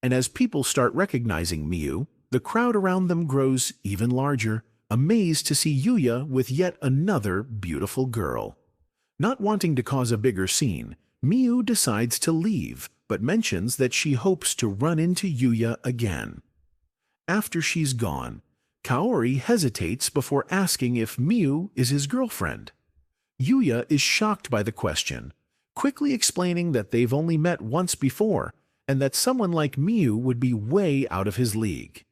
and as people start recognizing Miyu, the crowd around them grows even larger, amazed to see Yuya with yet another beautiful girl. Not wanting to cause a bigger scene, Miyu decides to leave, but mentions that she hopes to run into Yuya again. After she's gone, Kaori hesitates before asking if Miyu is his girlfriend. Yuya is shocked by the question, quickly explaining that they've only met once before and that someone like Miyu would be way out of his league.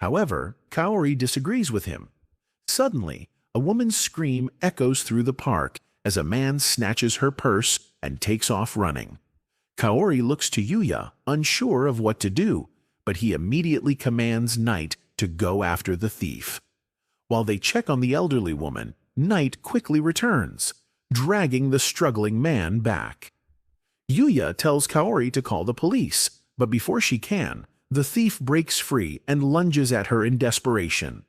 However, Kaori disagrees with him. Suddenly, a woman's scream echoes through the park as a man snatches her purse and takes off running. Kaori looks to Yuya, unsure of what to do, but he immediately commands Knight to go after the thief. While they check on the elderly woman, Knight quickly returns, dragging the struggling man back. Yuya tells Kaori to call the police, but before she can, the thief breaks free and lunges at her in desperation.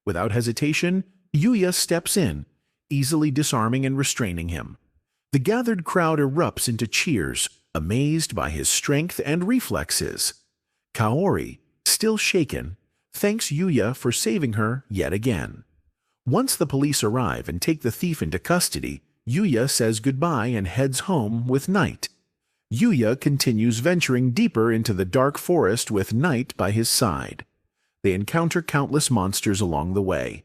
Without hesitation, Yuya steps in, easily disarming and restraining him. The gathered crowd erupts into cheers, amazed by his strength and reflexes. Kaori, still shaken, thanks Yuya for saving her yet again. Once the police arrive and take the thief into custody, Yuya says goodbye and heads home with Knight. Yuya continues venturing deeper into the dark forest with Knight by his side. They encounter countless monsters along the way.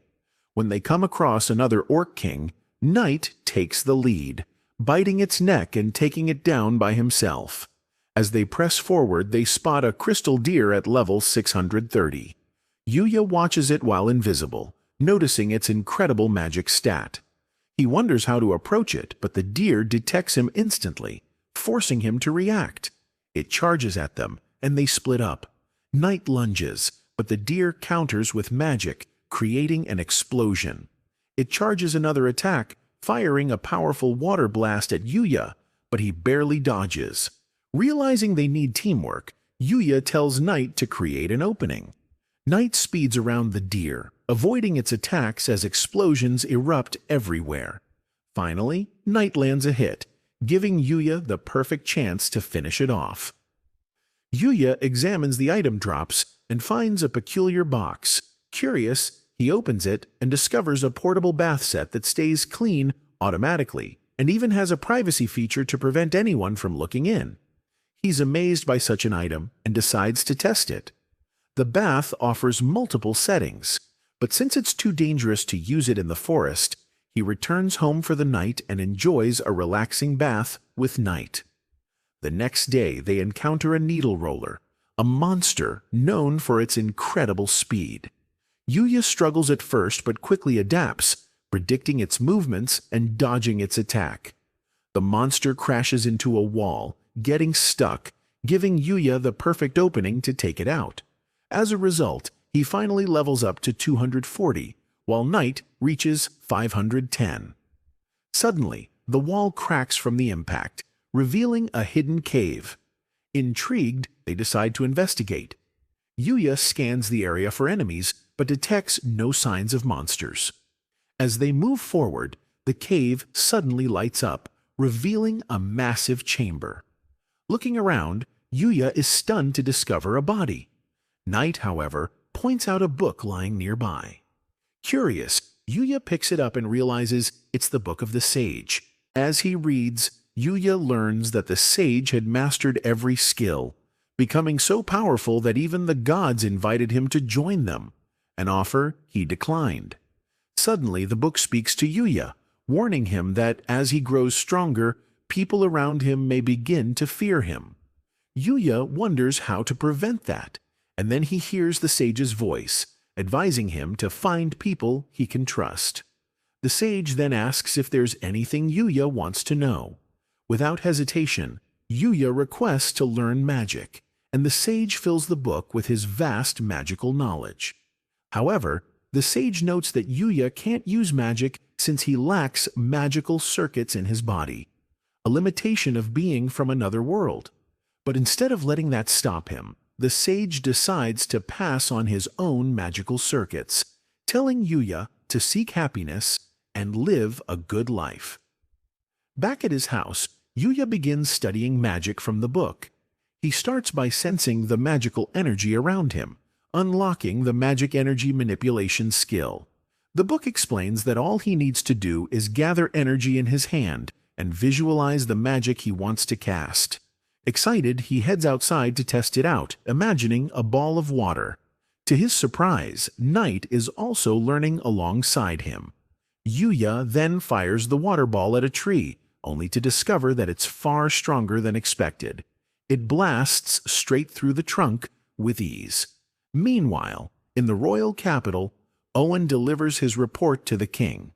When they come across another Orc King, Knight takes the lead, biting its neck and taking it down by himself. As they press forward, they spot a crystal deer at level 630. Yuya watches it while invisible, noticing its incredible magic stat. He wonders how to approach it, but the deer detects him instantly, forcing him to react. It charges at them, and they split up. Knight lunges, but the deer counters with magic, creating an explosion. It charges another attack, firing a powerful water blast at Yuya, but he barely dodges. Realizing they need teamwork, Yuya tells Knight to create an opening. Knight speeds around the deer, avoiding its attacks as explosions erupt everywhere. Finally, Knight lands a hit, giving Yuya the perfect chance to finish it off. Yuya examines the item drops and finds a peculiar box. Curious, he opens it and discovers a portable bath set that stays clean automatically and even has a privacy feature to prevent anyone from looking in. He's amazed by such an item and decides to test it. The bath offers multiple settings, but since it's too dangerous to use it in the forest, he returns home for the night and enjoys a relaxing bath with Knight. The next day, they encounter a needle roller, a monster known for its incredible speed. Yuya struggles at first but quickly adapts, predicting its movements and dodging its attack. The monster crashes into a wall, getting stuck, giving Yuya the perfect opening to take it out. As a result, he finally levels up to 240, while Knight reaches 510. Suddenly, the wall cracks from the impact, revealing a hidden cave. Intrigued, they decide to investigate. Yuya scans the area for enemies, but detects no signs of monsters. As they move forward, the cave suddenly lights up, revealing a massive chamber. Looking around, Yuya is stunned to discover a body. Knight, however, points out a book lying nearby. Curious, Yuya picks it up and realizes it's the Book of the Sage. As he reads, Yuya learns that the sage had mastered every skill, becoming so powerful that even the gods invited him to join them, an offer he declined. Suddenly, the book speaks to Yuya, warning him that as he grows stronger, people around him may begin to fear him. Yuya wonders how to prevent that, and then he hears the sage's voice, advising him to find people he can trust. The sage then asks if there's anything Yuya wants to know. Without hesitation, Yuya requests to learn magic, and the sage fills the book with his vast magical knowledge. However, the sage notes that Yuya can't use magic since he lacks magical circuits in his body, a limitation of being from another world. But instead of letting that stop him, the sage decides to pass on his own magical circuits, telling Yuya to seek happiness and live a good life. Back at his house, Yuya begins studying magic from the book. He starts by sensing the magical energy around him, unlocking the magic energy manipulation skill. The book explains that all he needs to do is gather energy in his hand and visualize the magic he wants to cast. Excited, he heads outside to test it out, imagining a ball of water. To his surprise, Knight is also learning alongside him. Yuya then fires the water ball at a tree, only to discover that it's far stronger than expected. It blasts straight through the trunk with ease. Meanwhile, in the royal capital, Owen delivers his report to the king.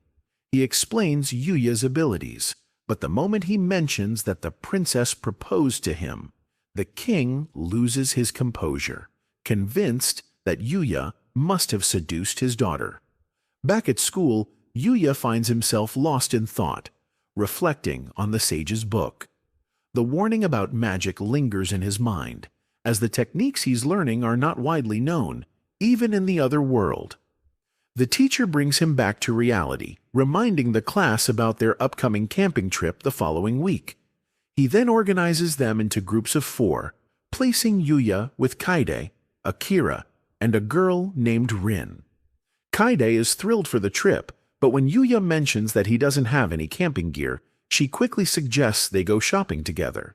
He explains Yuya's abilities, but the moment he mentions that the princess proposed to him, the king loses his composure, convinced that Yuya must have seduced his daughter. Back at school, Yuya finds himself lost in thought, reflecting on the sage's book. The warning about magic lingers in his mind, as the techniques he's learning are not widely known, even in the other world. The teacher brings him back to reality, reminding the class about their upcoming camping trip the following week. He then organizes them into groups of 4, placing Yuya with Kaide, Akira, and a girl named Rin. Kaide is thrilled for the trip, but when Yuya mentions that he doesn't have any camping gear, she quickly suggests they go shopping together.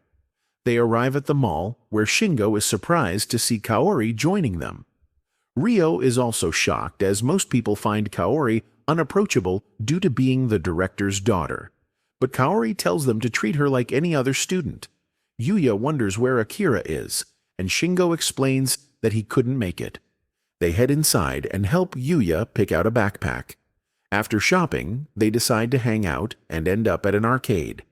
They arrive at the mall, where Shingo is surprised to see Kaori joining them. Ryo is also shocked, as most people find Kaori unapproachable due to being the director's daughter. But Kaori tells them to treat her like any other student. Yuya wonders where Akira is, and Shingo explains that he couldn't make it. They head inside and help Yuya pick out a backpack. After shopping, they decide to hang out and end up at an arcade.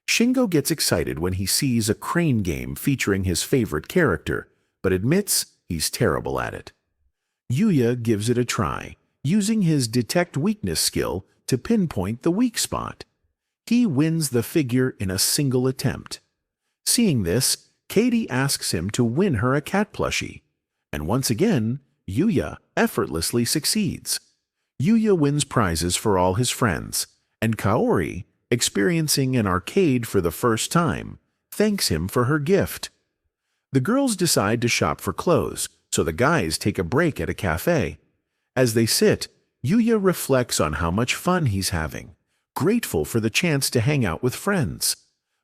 Shingo gets excited when he sees a crane game featuring his favorite character, but admits he's terrible at it. Yuya gives it a try, using his Detect Weakness skill to pinpoint the weak spot. He wins the figure in a single attempt. Seeing this, Katie asks him to win her a cat plushie, and once again, Yuya effortlessly succeeds. Yuya wins prizes for all his friends, and Kaori, experiencing an arcade for the first time, thanks him for her gift. The girls decide to shop for clothes, so the guys take a break at a cafe. As they sit, Yuya reflects on how much fun he's having, grateful for the chance to hang out with friends.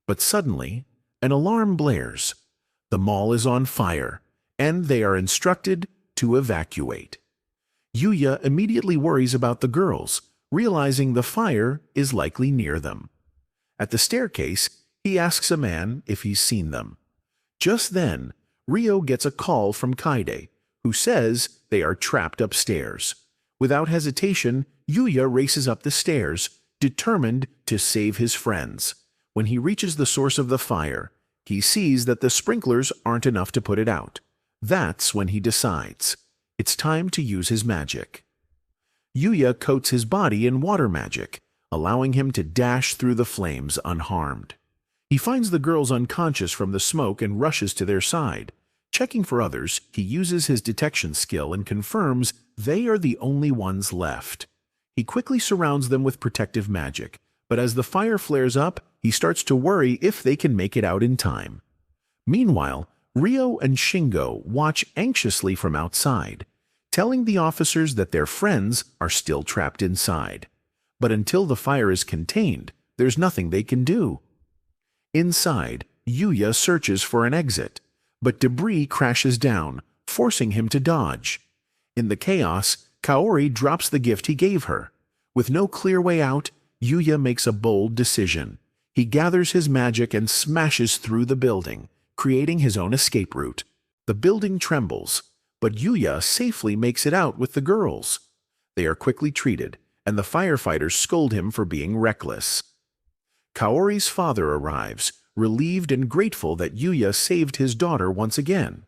But suddenly, an alarm blares. The mall is on fire, and they are instructed to evacuate. Yuya immediately worries about the girls, realizing the fire is likely near them. At the staircase, he asks a man if he's seen them. Just then, Ryo gets a call from Kaide, who says they are trapped upstairs. Without hesitation, Yuya races up the stairs, determined to save his friends. When he reaches the source of the fire, He sees that the sprinklers aren't enough to put it out. That's when he decides. It's time to use his magic. Yuya coats his body in water magic, allowing him to dash through the flames unharmed. He finds the girls unconscious from the smoke and rushes to their side. Checking for others, he uses his detection skill and confirms they are the only ones left. He quickly surrounds them with protective magic, but as the fire flares up, he starts to worry if they can make it out in time. Meanwhile, Ryo and Shingo watch anxiously from outside, telling the officers that their friends are still trapped inside. But until the fire is contained, there's nothing they can do. Inside, Yuya searches for an exit, but debris crashes down, forcing him to dodge. In the chaos, Kaori drops the gift he gave her. With no clear way out, Yuya makes a bold decision. He gathers his magic and smashes through the building, creating his own escape route. The building trembles, but Yuya safely makes it out with the girls. They are quickly treated, and the firefighters scold him for being reckless. Kaori's father arrives, relieved and grateful that Yuya saved his daughter once again.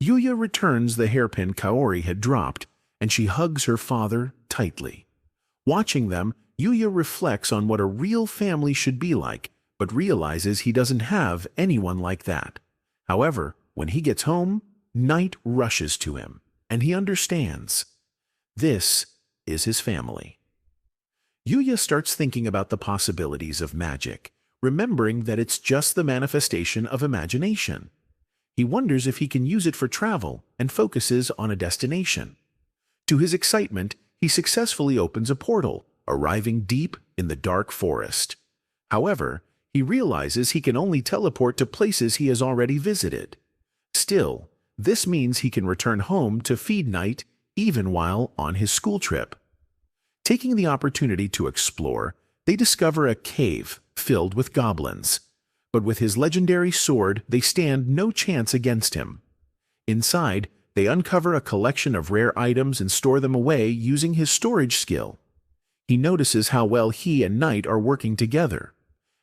Yuya returns the hairpin Kaori had dropped, and she hugs her father tightly. Watching them, Yuya reflects on what a real family should be like, but realizes he doesn't have anyone like that. However, when he gets home, night rushes to him, and he understands. This is his family. Yuya starts thinking about the possibilities of magic, remembering that it's just the manifestation of imagination. He wonders if he can use it for travel and focuses on a destination. To his excitement, he successfully opens a portal, arriving deep in the dark forest. However, he realizes he can only teleport to places he has already visited. Still, this means he can return home to feed Night even while on his school trip. Taking the opportunity to explore, they discover a cave filled with goblins. But with his legendary sword, they stand no chance against him. Inside, they uncover a collection of rare items and store them away using his storage skill. He notices how well he and Night are working together.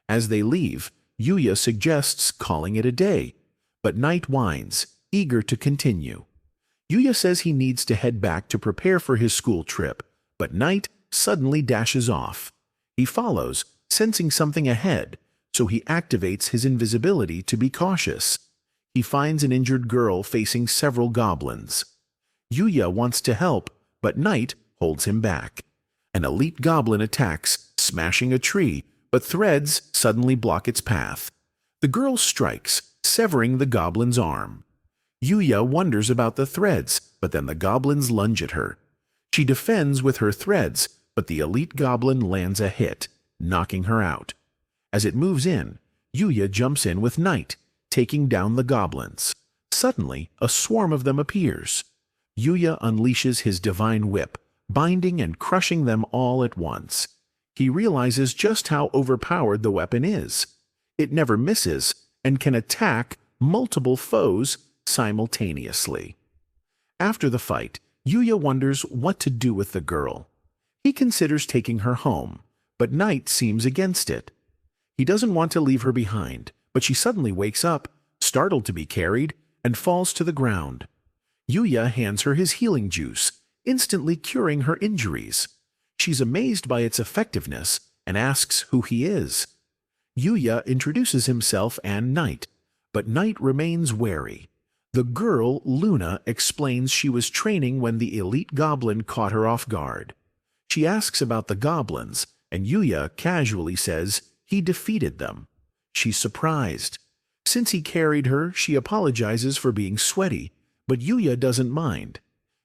As they leave, Yuya suggests calling it a day, but Night whines, eager to continue. Yuya says he needs to head back to prepare for his school trip, but Night suddenly dashes off. He follows, sensing something ahead, so he activates his invisibility to be cautious. He finds an injured girl facing several goblins. Yuya wants to help, but Night holds him back. An elite goblin attacks, smashing a tree, but threads suddenly block its path. The girl strikes, severing the goblin's arm. Yuya wonders about the threads, but then the goblins lunge at her. She defends with her threads, but the elite goblin lands a hit, knocking her out. As it moves in, Yuya jumps in with Night, taking down the goblins. Suddenly, a swarm of them appears. Yuya unleashes his divine whip, binding and crushing them all at once. He realizes just how overpowered the weapon is. It never misses and can attack multiple foes simultaneously. After the fight, Yuya wonders what to do with the girl. He considers taking her home, but Night seems against it. He doesn't want to leave her behind, but she suddenly wakes up, startled to be carried, and falls to the ground. Yuya hands her his healing juice, instantly curing her injuries. She's amazed by its effectiveness and asks who he is. Yuya introduces himself and Night, but Night remains wary. The girl, Luna, explains she was training when the elite goblin caught her off guard. She asks about the goblins, and Yuya casually says he defeated them. She's surprised. Since he carried her, she apologizes for being sweaty, but Yuya doesn't mind.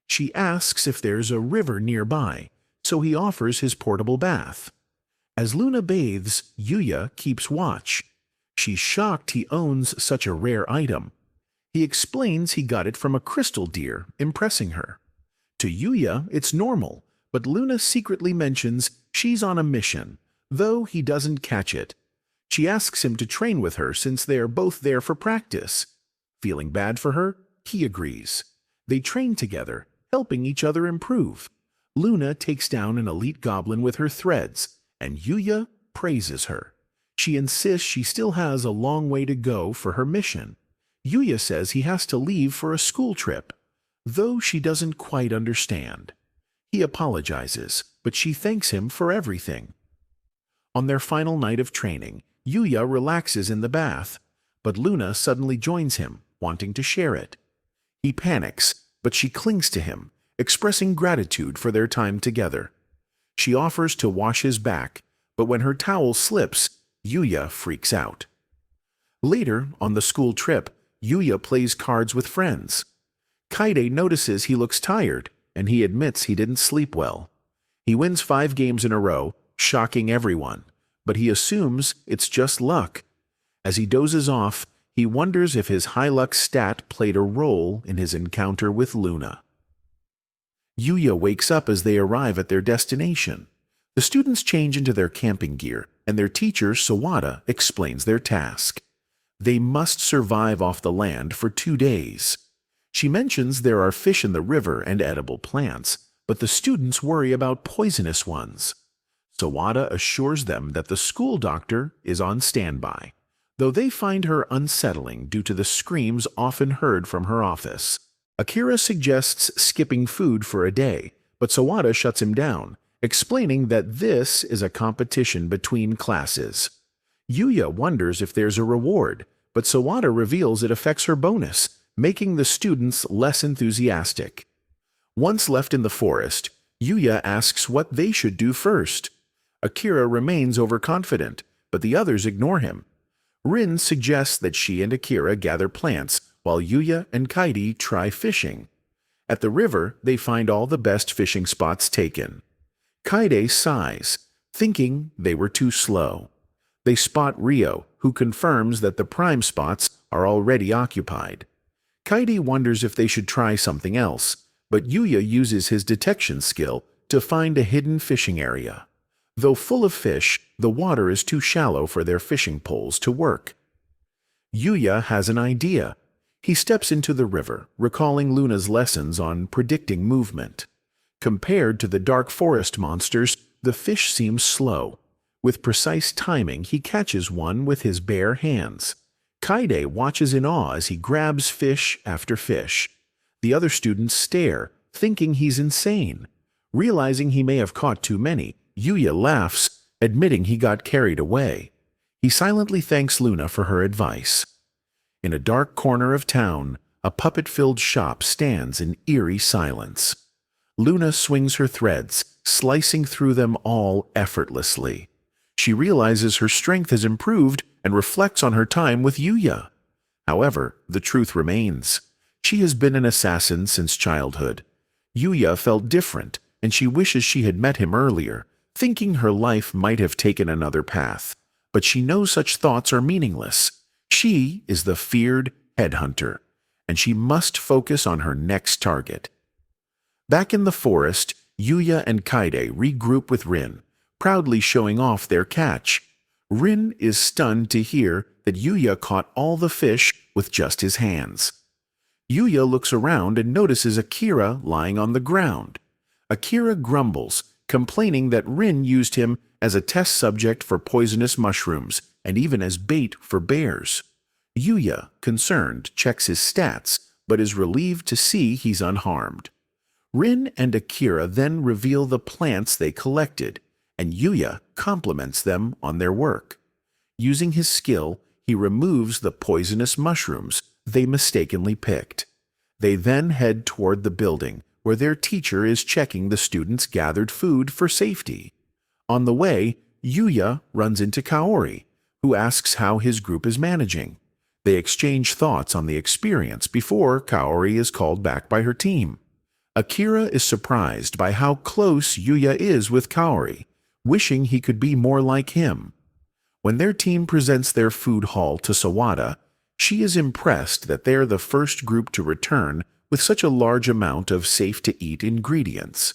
She asks if there's a river nearby, so he offers his portable bath. As Luna bathes, Yuya keeps watch. She's shocked he owns such a rare item. He explains he got it from a crystal deer, impressing her. To Yuya, it's normal, but Luna secretly mentions she's on a mission, though he doesn't catch it. She asks him to train with her since they're both there for practice. Feeling bad for her, he agrees. They train together, helping each other improve. Luna takes down an elite goblin with her threads, and Yuya praises her. She insists she still has a long way to go for her mission. Yuya says he has to leave for a school trip, though she doesn't quite understand. He apologizes, but she thanks him for everything. On their final night of training, Yuya relaxes in the bath, but Luna suddenly joins him, wanting to share it. He panics, but she clings to him, expressing gratitude for their time together. She offers to wash his back, but when her towel slips, Yuya freaks out. Later, on the school trip, Yuya plays cards with friends. Kaide notices he looks tired, and he admits he didn't sleep well. He wins 5 games in a row, shocking everyone, but he assumes it's just luck. As he dozes off, he wonders if his high luck stat played a role in his encounter with Luna. Yuya wakes up as they arrive at their destination. The students change into their camping gear, and their teacher, Sawada, explains their task. They must survive off the land for 2 days. She mentions there are fish in the river and edible plants, but the students worry about poisonous ones. Sawada assures them that the school doctor is on standby, though they find her unsettling due to the screams often heard from her office. Akira suggests skipping food for a day, but Sawada shuts him down, explaining that this is a competition between classes. Yuya wonders if there's a reward, but Sawada reveals it affects her bonus, making the students less enthusiastic. Once left in the forest, Yuya asks what they should do first. Akira remains overconfident, but the others ignore him. Rin suggests that she and Akira gather plants, while Yuya and Kaide try fishing. At the river, they find all the best fishing spots taken. Kaide sighs, thinking they were too slow. They spot Rio, who confirms that the prime spots are already occupied. Kaide wonders if they should try something else, but Yuya uses his detection skill to find a hidden fishing area. Though full of fish, the water is too shallow for their fishing poles to work. Yuya has an idea. He steps into the river, recalling Luna's lessons on predicting movement. Compared to the dark forest monsters, the fish seems slow. With precise timing, he catches one with his bare hands. Kaide watches in awe as he grabs fish after fish. The other students stare, thinking he's insane. Realizing he may have caught too many, Yuya laughs, admitting he got carried away. He silently thanks Luna for her advice. In a dark corner of town, a puppet-filled shop stands in eerie silence. Luna swings her threads, slicing through them all effortlessly. She realizes her strength has improved and reflects on her time with Yuya. However, the truth remains. She has been an assassin since childhood. Yuya felt different, and she wishes she had met him earlier, thinking her life might have taken another path. But she knows such thoughts are meaningless. She is the feared headhunter, and she must focus on her next target. Back in the forest, Yuya and Kaide regroup with Rin, proudly showing off their catch. Rin is stunned to hear that Yuya caught all the fish with just his hands. Yuya looks around and notices Akira lying on the ground. Akira grumbles, complaining that Rin used him as a test subject for poisonous mushrooms and even as bait for bears. Yuya, concerned, checks his stats, but is relieved to see he's unharmed. Rin and Akira then reveal the plants they collected, and Yuya compliments them on their work. Using his skill, he removes the poisonous mushrooms they mistakenly picked. They then head toward the building, where their teacher is checking the students' gathered food for safety. On the way, Yuya runs into Kaori, who asks how his group is managing. They exchange thoughts on the experience before Kaori is called back by her team. Akira is surprised by how close Yuya is with Kaori, wishing he could be more like him. When their team presents their food haul to Sawada, she is impressed that they're the first group to return with such a large amount of safe-to-eat ingredients.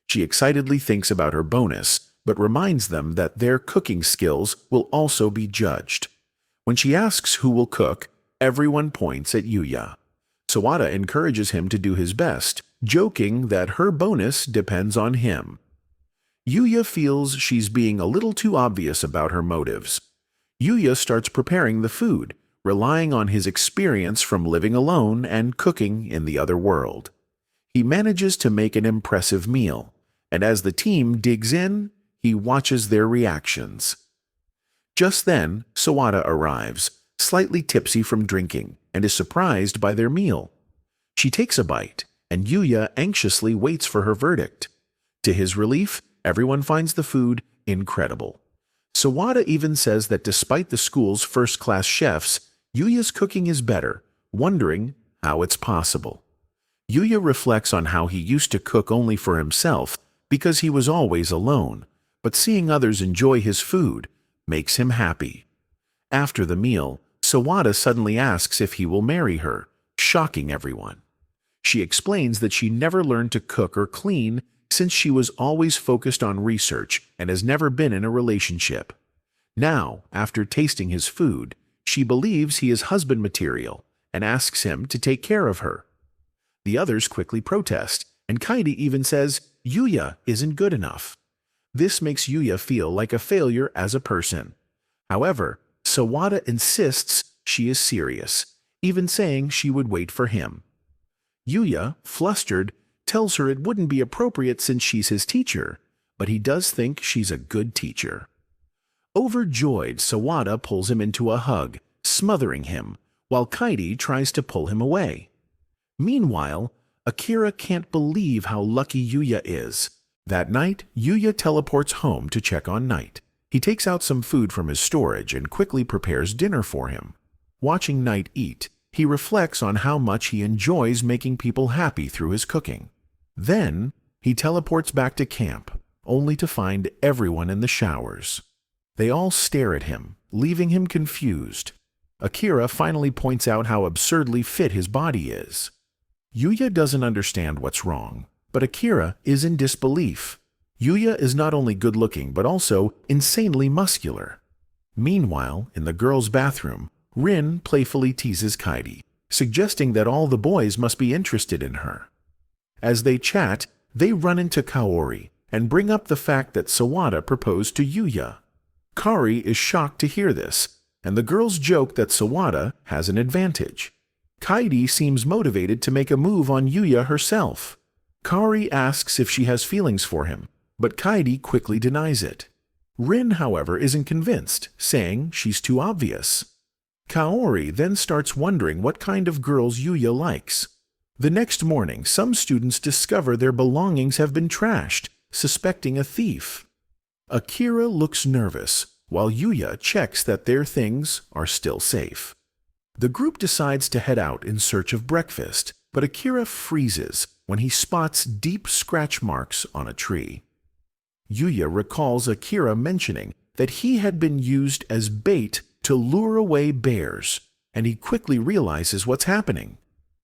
She excitedly thinks about her bonus, but reminds them that their cooking skills will also be judged. When she asks who will cook, everyone points at Yuya. Sawada encourages him to do his best, joking that her bonus depends on him. Yuya feels she's being a little too obvious about her motives. Yuya starts preparing the food, relying on his experience from living alone and cooking in the other world. He manages to make an impressive meal, and as the team digs in, he watches their reactions. Just then, Sawada arrives, slightly tipsy from drinking, and is surprised by their meal. She takes a bite, and Yuya anxiously waits for her verdict. To his relief, everyone finds the food incredible. Sawada even says that despite the school's first-class chefs, Yuya's cooking is better, wondering how it's possible. Yuya reflects on how he used to cook only for himself because he was always alone, but seeing others enjoy his food makes him happy. After the meal, Sawada suddenly asks if he will marry her, shocking everyone. She explains that she never learned to cook or clean since she was always focused on research and has never been in a relationship. Now, after tasting his food, she believes he is husband material and asks him to take care of her. The others quickly protest, and Kaidi even says Yuya isn't good enough. This makes Yuya feel like a failure as a person. However, Sawada insists she is serious, even saying she would wait for him. Yuya, flustered, tells her it wouldn't be appropriate since she's his teacher, but he does think she's a good teacher. Overjoyed, Sawada pulls him into a hug, smothering him, while Kaidi tries to pull him away. Meanwhile, Akira can't believe how lucky Yuya is. That night, Yuya teleports home to check on Knight. He takes out some food from his storage and quickly prepares dinner for him. Watching Knight eat, he reflects on how much he enjoys making people happy through his cooking. Then, he teleports back to camp, only to find everyone in the showers. They all stare at him, leaving him confused. Akira finally points out how absurdly fit his body is. Yuya doesn't understand what's wrong, but Akira is in disbelief. Yuya is not only good-looking but also insanely muscular. Meanwhile, in the girls' bathroom, Rin playfully teases Kaidi, suggesting that all the boys must be interested in her. As they chat, they run into Kaori and bring up the fact that Sawada proposed to Yuya. Kaori is shocked to hear this, and the girls joke that Sawada has an advantage. Kaidi seems motivated to make a move on Yuya herself. Kaori asks if she has feelings for him, but Kaidi quickly denies it. Rin, however, isn't convinced, saying she's too obvious. Kaori then starts wondering what kind of girls Yuya likes. The next morning, some students discover their belongings have been trashed, suspecting a thief. Akira looks nervous, while Yuya checks that their things are still safe. The group decides to head out in search of breakfast, but Akira freezes when he spots deep scratch marks on a tree. Yuya recalls Akira mentioning that he had been used as bait to lure away bears, and he quickly realizes what's happening.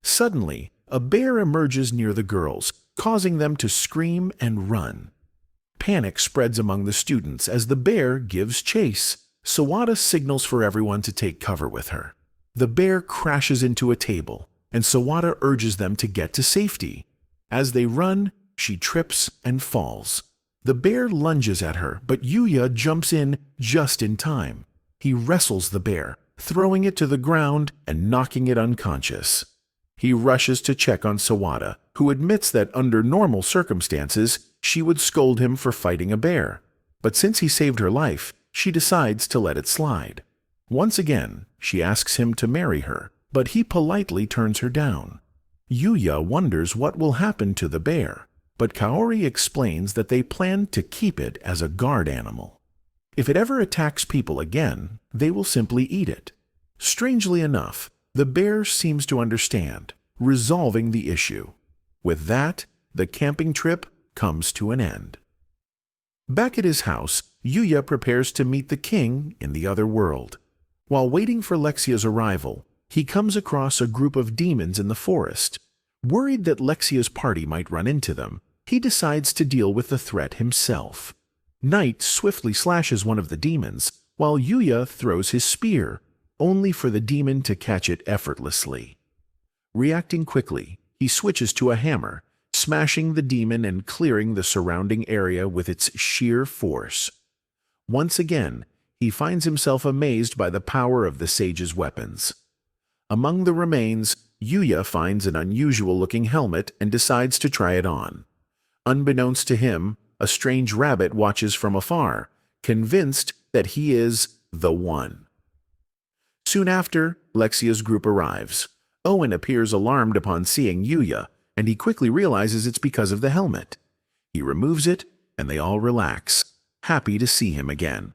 Suddenly, a bear emerges near the girls, causing them to scream and run. Panic spreads among the students as the bear gives chase. Sawada signals for everyone to take cover with her. The bear crashes into a table, and Sawada urges them to get to safety. As they run, she trips and falls. The bear lunges at her, but Yuya jumps in just in time. He wrestles the bear, throwing it to the ground and knocking it unconscious. He rushes to check on Sawada, who admits that under normal circumstances, she would scold him for fighting a bear. But since he saved her life, she decides to let it slide. Once again, she asks him to marry her, but he politely turns her down. Yuya wonders what will happen to the bear, but Kaori explains that they plan to keep it as a guard animal. If it ever attacks people again, they will simply eat it. Strangely enough, the bear seems to understand, resolving the issue. With that, the camping trip comes to an end. Back at his house, Yuya prepares to meet the king in the other world. While waiting for Lexia's arrival, he comes across a group of demons in the forest. Worried that Lexia's party might run into them, he decides to deal with the threat himself. Knight swiftly slashes one of the demons, while Yuya throws his spear, only for the demon to catch it effortlessly. Reacting quickly, he switches to a hammer, smashing the demon and clearing the surrounding area with its sheer force. Once again, he finds himself amazed by the power of the sage's weapons. Among the remains, Yuya finds an unusual-looking helmet and decides to try it on. Unbeknownst to him, a strange rabbit watches from afar, convinced that he is the one. Soon after, Lexia's group arrives. Owen appears alarmed upon seeing Yuya, and he quickly realizes it's because of the helmet. He removes it, and they all relax, happy to see him again.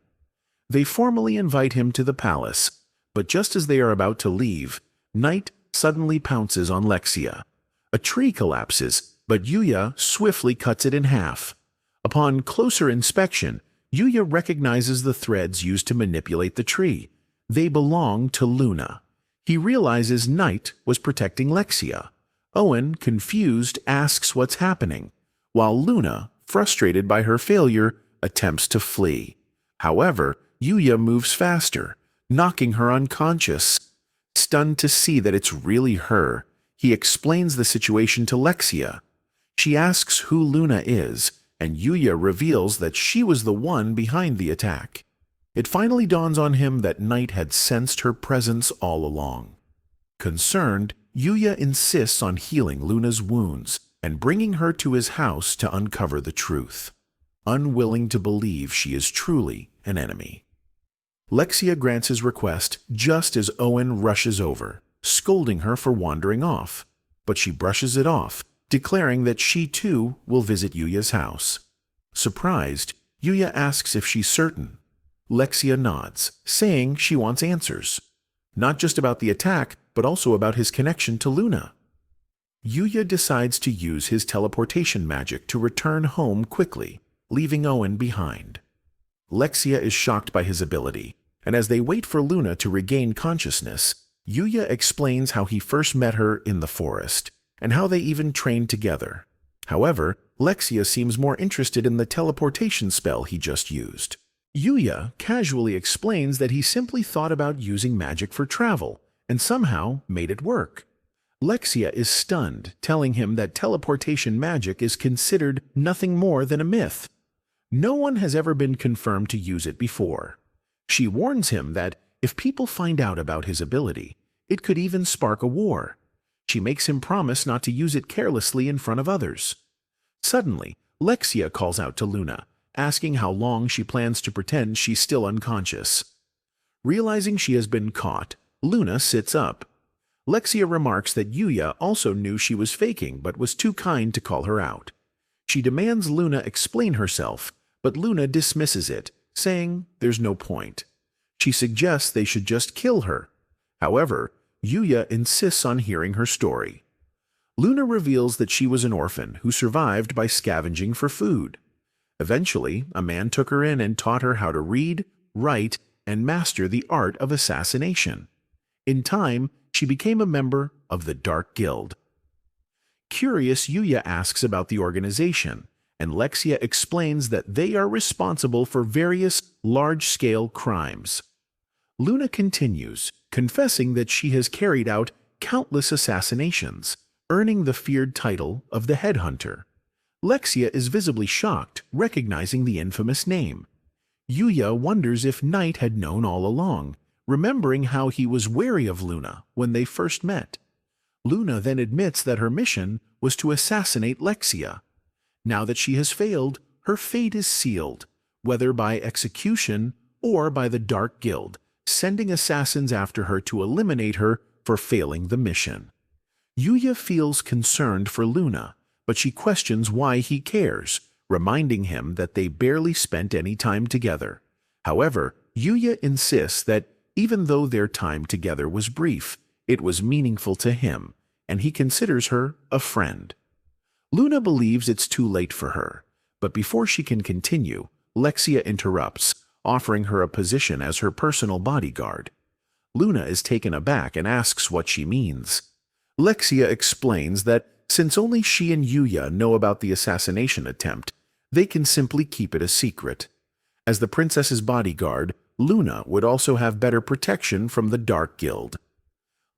They formally invite him to the palace, but just as they are about to leave, Night suddenly pounces on Lexia. A tree collapses, but Yuya swiftly cuts it in half. Upon closer inspection, Yuya recognizes the threads used to manipulate the tree. They belong to Luna. He realizes Night was protecting Lexia. Owen, confused, asks what's happening, while Luna, frustrated by her failure, attempts to flee. However, Yuya moves faster, knocking her unconscious. Stunned to see that it's really her, he explains the situation to Lexia. She asks who Luna is, and Yuya reveals that she was the one behind the attack. It finally dawns on him that Night had sensed her presence all along. Concerned, Yuya insists on healing Luna's wounds and bringing her to his house to uncover the truth, unwilling to believe she is truly an enemy. Lexia grants his request just as Owen rushes over, scolding her for wandering off, but she brushes it off, declaring that she too will visit Yuya's house. Surprised, Yuya asks if she's certain. Lexia nods, saying she wants answers, not just about the attack, but also about his connection to Luna. Yuya decides to use his teleportation magic to return home quickly, leaving Owen behind. Lexia is shocked by his ability, and as they wait for Luna to regain consciousness, Yuya explains how he first met her in the forest, and how they even trained together. However, Lexia seems more interested in the teleportation spell he just used. Yuya casually explains that he simply thought about using magic for travel, and somehow made it work. Lexia is stunned, telling him that teleportation magic is considered nothing more than a myth. No one has ever been confirmed to use it before. She warns him that if people find out about his ability, it could even spark a war. She makes him promise not to use it carelessly in front of others. Suddenly, Lexia calls out to Luna, asking how long she plans to pretend she's still unconscious. Realizing she has been caught, Luna sits up. Lexia remarks that Yuya also knew she was faking but was too kind to call her out. She demands Luna explain herself, but Luna dismisses it, saying there's no point. She suggests they should just kill her. However, Yuya insists on hearing her story. Luna reveals that she was an orphan who survived by scavenging for food. Eventually, a man took her in and taught her how to read, write, and master the art of assassination. In time, she became a member of the Dark Guild. Curious, Yuya asks about the organization, and Lexia explains that they are responsible for various large-scale crimes. Luna continues, confessing that she has carried out countless assassinations, earning the feared title of the Headhunter. Lexia is visibly shocked, recognizing the infamous name. Yuya wonders if Night had known all along, remembering how he was wary of Luna when they first met. Luna then admits that her mission was to assassinate Lexia. Now that she has failed, her fate is sealed, whether by execution or by the Dark Guild, sending assassins after her to eliminate her for failing the mission. Yuya feels concerned for Luna, but she questions why he cares, reminding him that they barely spent any time together. However, Yuya insists that even though their time together was brief, it was meaningful to him, and he considers her a friend. Luna believes it's too late for her, but before she can continue, Lexia interrupts, offering her a position as her personal bodyguard. Luna is taken aback and asks what she means. Lexia explains that since only she and Yuya know about the assassination attempt, they can simply keep it a secret. As the princess's bodyguard, Luna would also have better protection from the Dark Guild.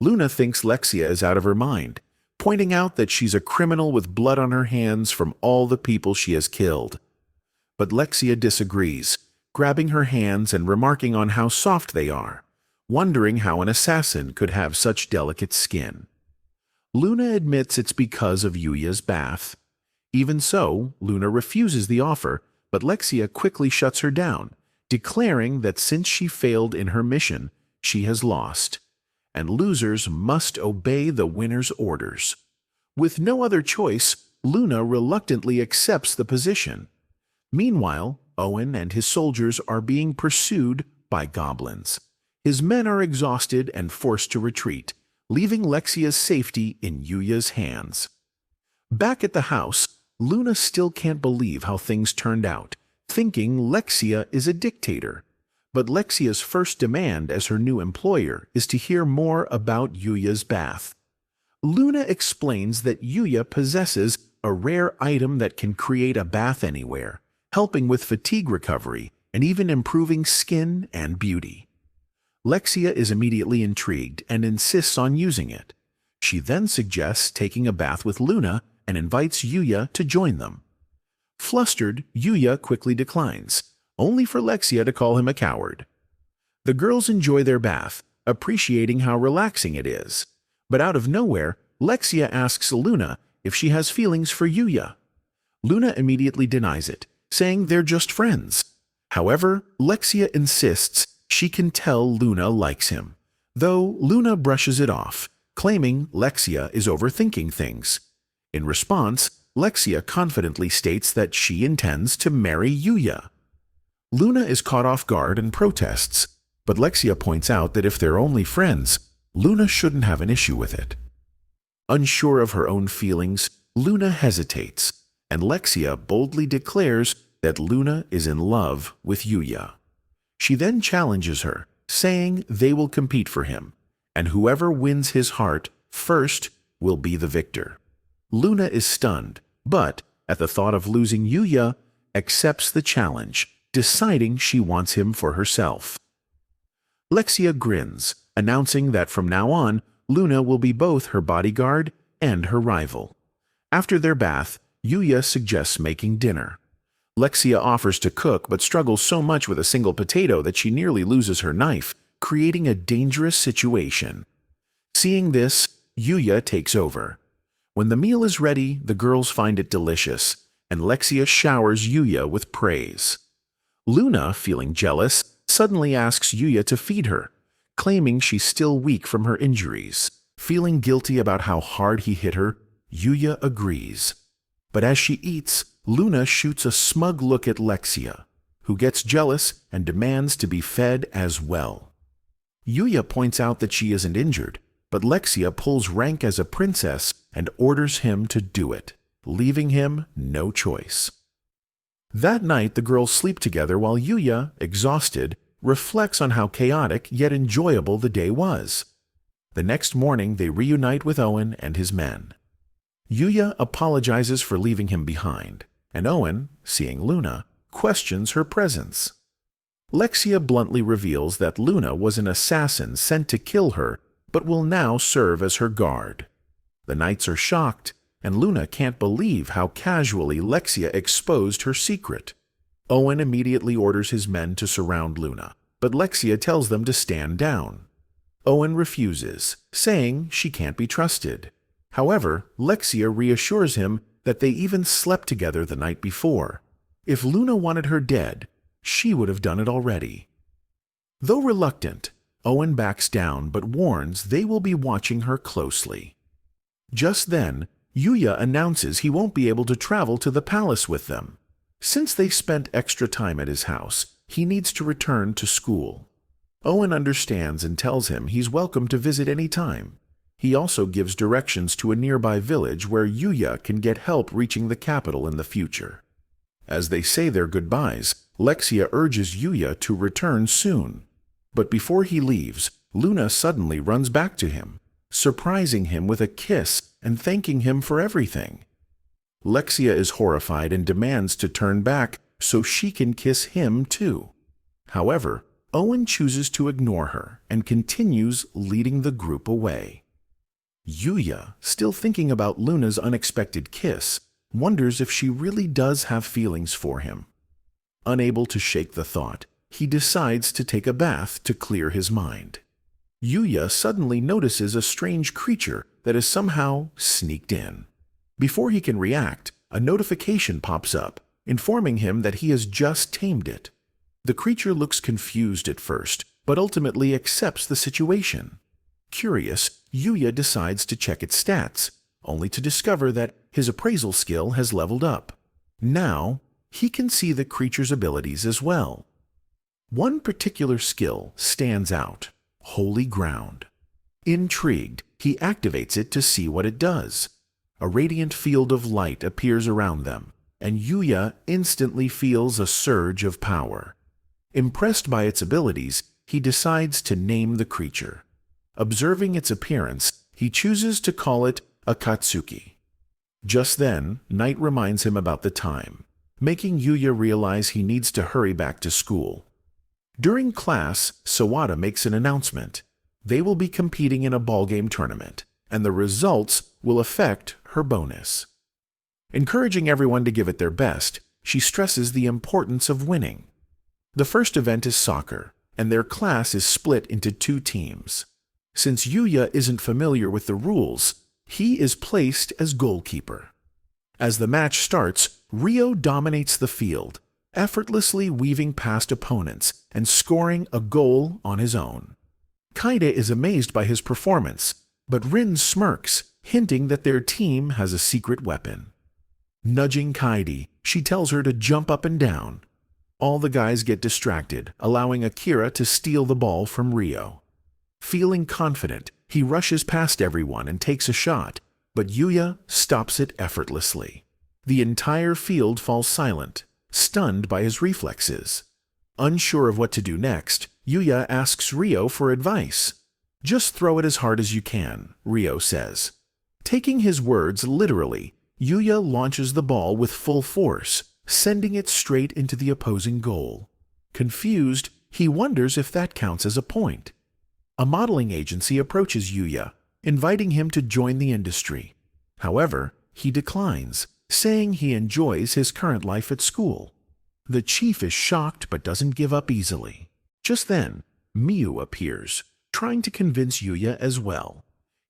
Luna thinks Lexia is out of her mind, pointing out that she's a criminal with blood on her hands from all the people she has killed. But Lexia disagrees, grabbing her hands and remarking on how soft they are, wondering how an assassin could have such delicate skin. Luna admits it's because of Yuya's bath. Even so, Luna refuses the offer, but Lexia quickly shuts her down, declaring that since she failed in her mission, she has lost, and losers must obey the winner's orders. With no other choice, Luna reluctantly accepts the position. Meanwhile, Owen and his soldiers are being pursued by goblins. His men are exhausted and forced to retreat, leaving Lexia's safety in Yuya's hands. Back at the house, Luna still can't believe how things turned out, thinking Lexia is a dictator. But Lexia's first demand as her new employer is to hear more about Yuya's bath. Luna explains that Yuya possesses a rare item that can create a bath anywhere, helping with fatigue recovery and even improving skin and beauty. Lexia is immediately intrigued and insists on using it. She then suggests taking a bath with Luna and invites Yuya to join them. Flustered, Yuya quickly declines, only for Lexia to call him a coward. The girls enjoy their bath, appreciating how relaxing it is. But out of nowhere, Lexia asks Luna if she has feelings for Yuya. Luna immediately denies it, saying they're just friends. However, Lexia insists she can tell Luna likes him, though Luna brushes it off, claiming Lexia is overthinking things. In response, Lexia confidently states that she intends to marry Yuya. Luna is caught off guard and protests, but Lexia points out that if they're only friends, Luna shouldn't have an issue with it. Unsure of her own feelings, Luna hesitates, and Lexia boldly declares that Luna is in love with Yuya. She then challenges her, saying they will compete for him, and whoever wins his heart first will be the victor. Luna is stunned, but, at the thought of losing Yuya, accepts the challenge, deciding she wants him for herself. Lexia grins, announcing that from now on, Luna will be both her bodyguard and her rival. After their bath, Yuya suggests making dinner. Lexia offers to cook but struggles so much with a single potato that she nearly loses her knife, creating a dangerous situation. Seeing this, Yuya takes over. When the meal is ready, the girls find it delicious, and Lexia showers Yuya with praise. Luna, feeling jealous, suddenly asks Yuya to feed her, claiming she's still weak from her injuries. Feeling guilty about how hard he hit her, Yuya agrees. But as she eats, Luna shoots a smug look at Lexia, who gets jealous and demands to be fed as well. Yuya points out that she isn't injured, but Lexia pulls rank as a princess and orders him to do it, leaving him no choice. That night, the girls sleep together while Yuya, exhausted, reflects on how chaotic yet enjoyable the day was. The next morning, they reunite with Owen and his men. Yuya apologizes for leaving him behind, and Owen, seeing Luna, questions her presence. Lexia bluntly reveals that Luna was an assassin sent to kill her, but will now serve as her guard. The knights are shocked, and Luna can't believe how casually Lexia exposed her secret. Owen immediately orders his men to surround Luna, but Lexia tells them to stand down. Owen refuses, saying she can't be trusted. However, Lexia reassures him that they even slept together the night before. If Luna wanted her dead, she would have done it already. Though reluctant, Owen backs down but warns they will be watching her closely. Just then, Yuya announces he won't be able to travel to the palace with them. Since they spent extra time at his house, he needs to return to school. Owen understands and tells him he's welcome to visit any time. He also gives directions to a nearby village where Yuya can get help reaching the capital in the future. As they say their goodbyes, Lexia urges Yuya to return soon. But before he leaves, Luna suddenly runs back to him, surprising him with a kiss and thanking him for everything. Lexia is horrified and demands to turn back so she can kiss him too. However, Owen chooses to ignore her and continues leading the group away. Yuya, still thinking about Luna's unexpected kiss, wonders if she really does have feelings for him. Unable to shake the thought, he decides to take a bath to clear his mind. Yuya suddenly notices a strange creature that has somehow sneaked in. Before he can react, a notification pops up, informing him that he has just tamed it. The creature looks confused at first, but ultimately accepts the situation. Curious, Yuya decides to check its stats, only to discover that his appraisal skill has leveled up. Now, he can see the creature's abilities as well. One particular skill stands out: Holy Ground. Intrigued, he activates it to see what it does. A radiant field of light appears around them, and Yuya instantly feels a surge of power. Impressed by its abilities, he decides to name the creature. Observing its appearance, he chooses to call it Akatsuki. Just then, Night reminds him about the time, making Yuya realize he needs to hurry back to school. During class, Sawada makes an announcement. They will be competing in a ballgame tournament, and the results will affect her bonus. Encouraging everyone to give it their best, she stresses the importance of winning. The first event is soccer, and their class is split into 2 teams. Since Yuya isn't familiar with the rules, he is placed as goalkeeper. As the match starts, Ryo dominates the field, effortlessly weaving past opponents and scoring a goal on his own. Kaide is amazed by his performance, but Rin smirks, hinting that their team has a secret weapon. Nudging Kaide, she tells her to jump up and down. All the guys get distracted, allowing Akira to steal the ball from Ryo. Feeling confident, he rushes past everyone and takes a shot, but Yuya stops it effortlessly. The entire field falls silent, stunned by his reflexes. Unsure of what to do next, Yuya asks Ryo for advice. "Just throw it as hard as you can," Ryo says. Taking his words literally, Yuya launches the ball with full force, sending it straight into the opposing goal. Confused, he wonders if that counts as a point. A modeling agency approaches Yuya, inviting him to join the industry. However, he declines, saying he enjoys his current life at school. The chief is shocked but doesn't give up easily. Just then, Miu appears, trying to convince Yuya as well.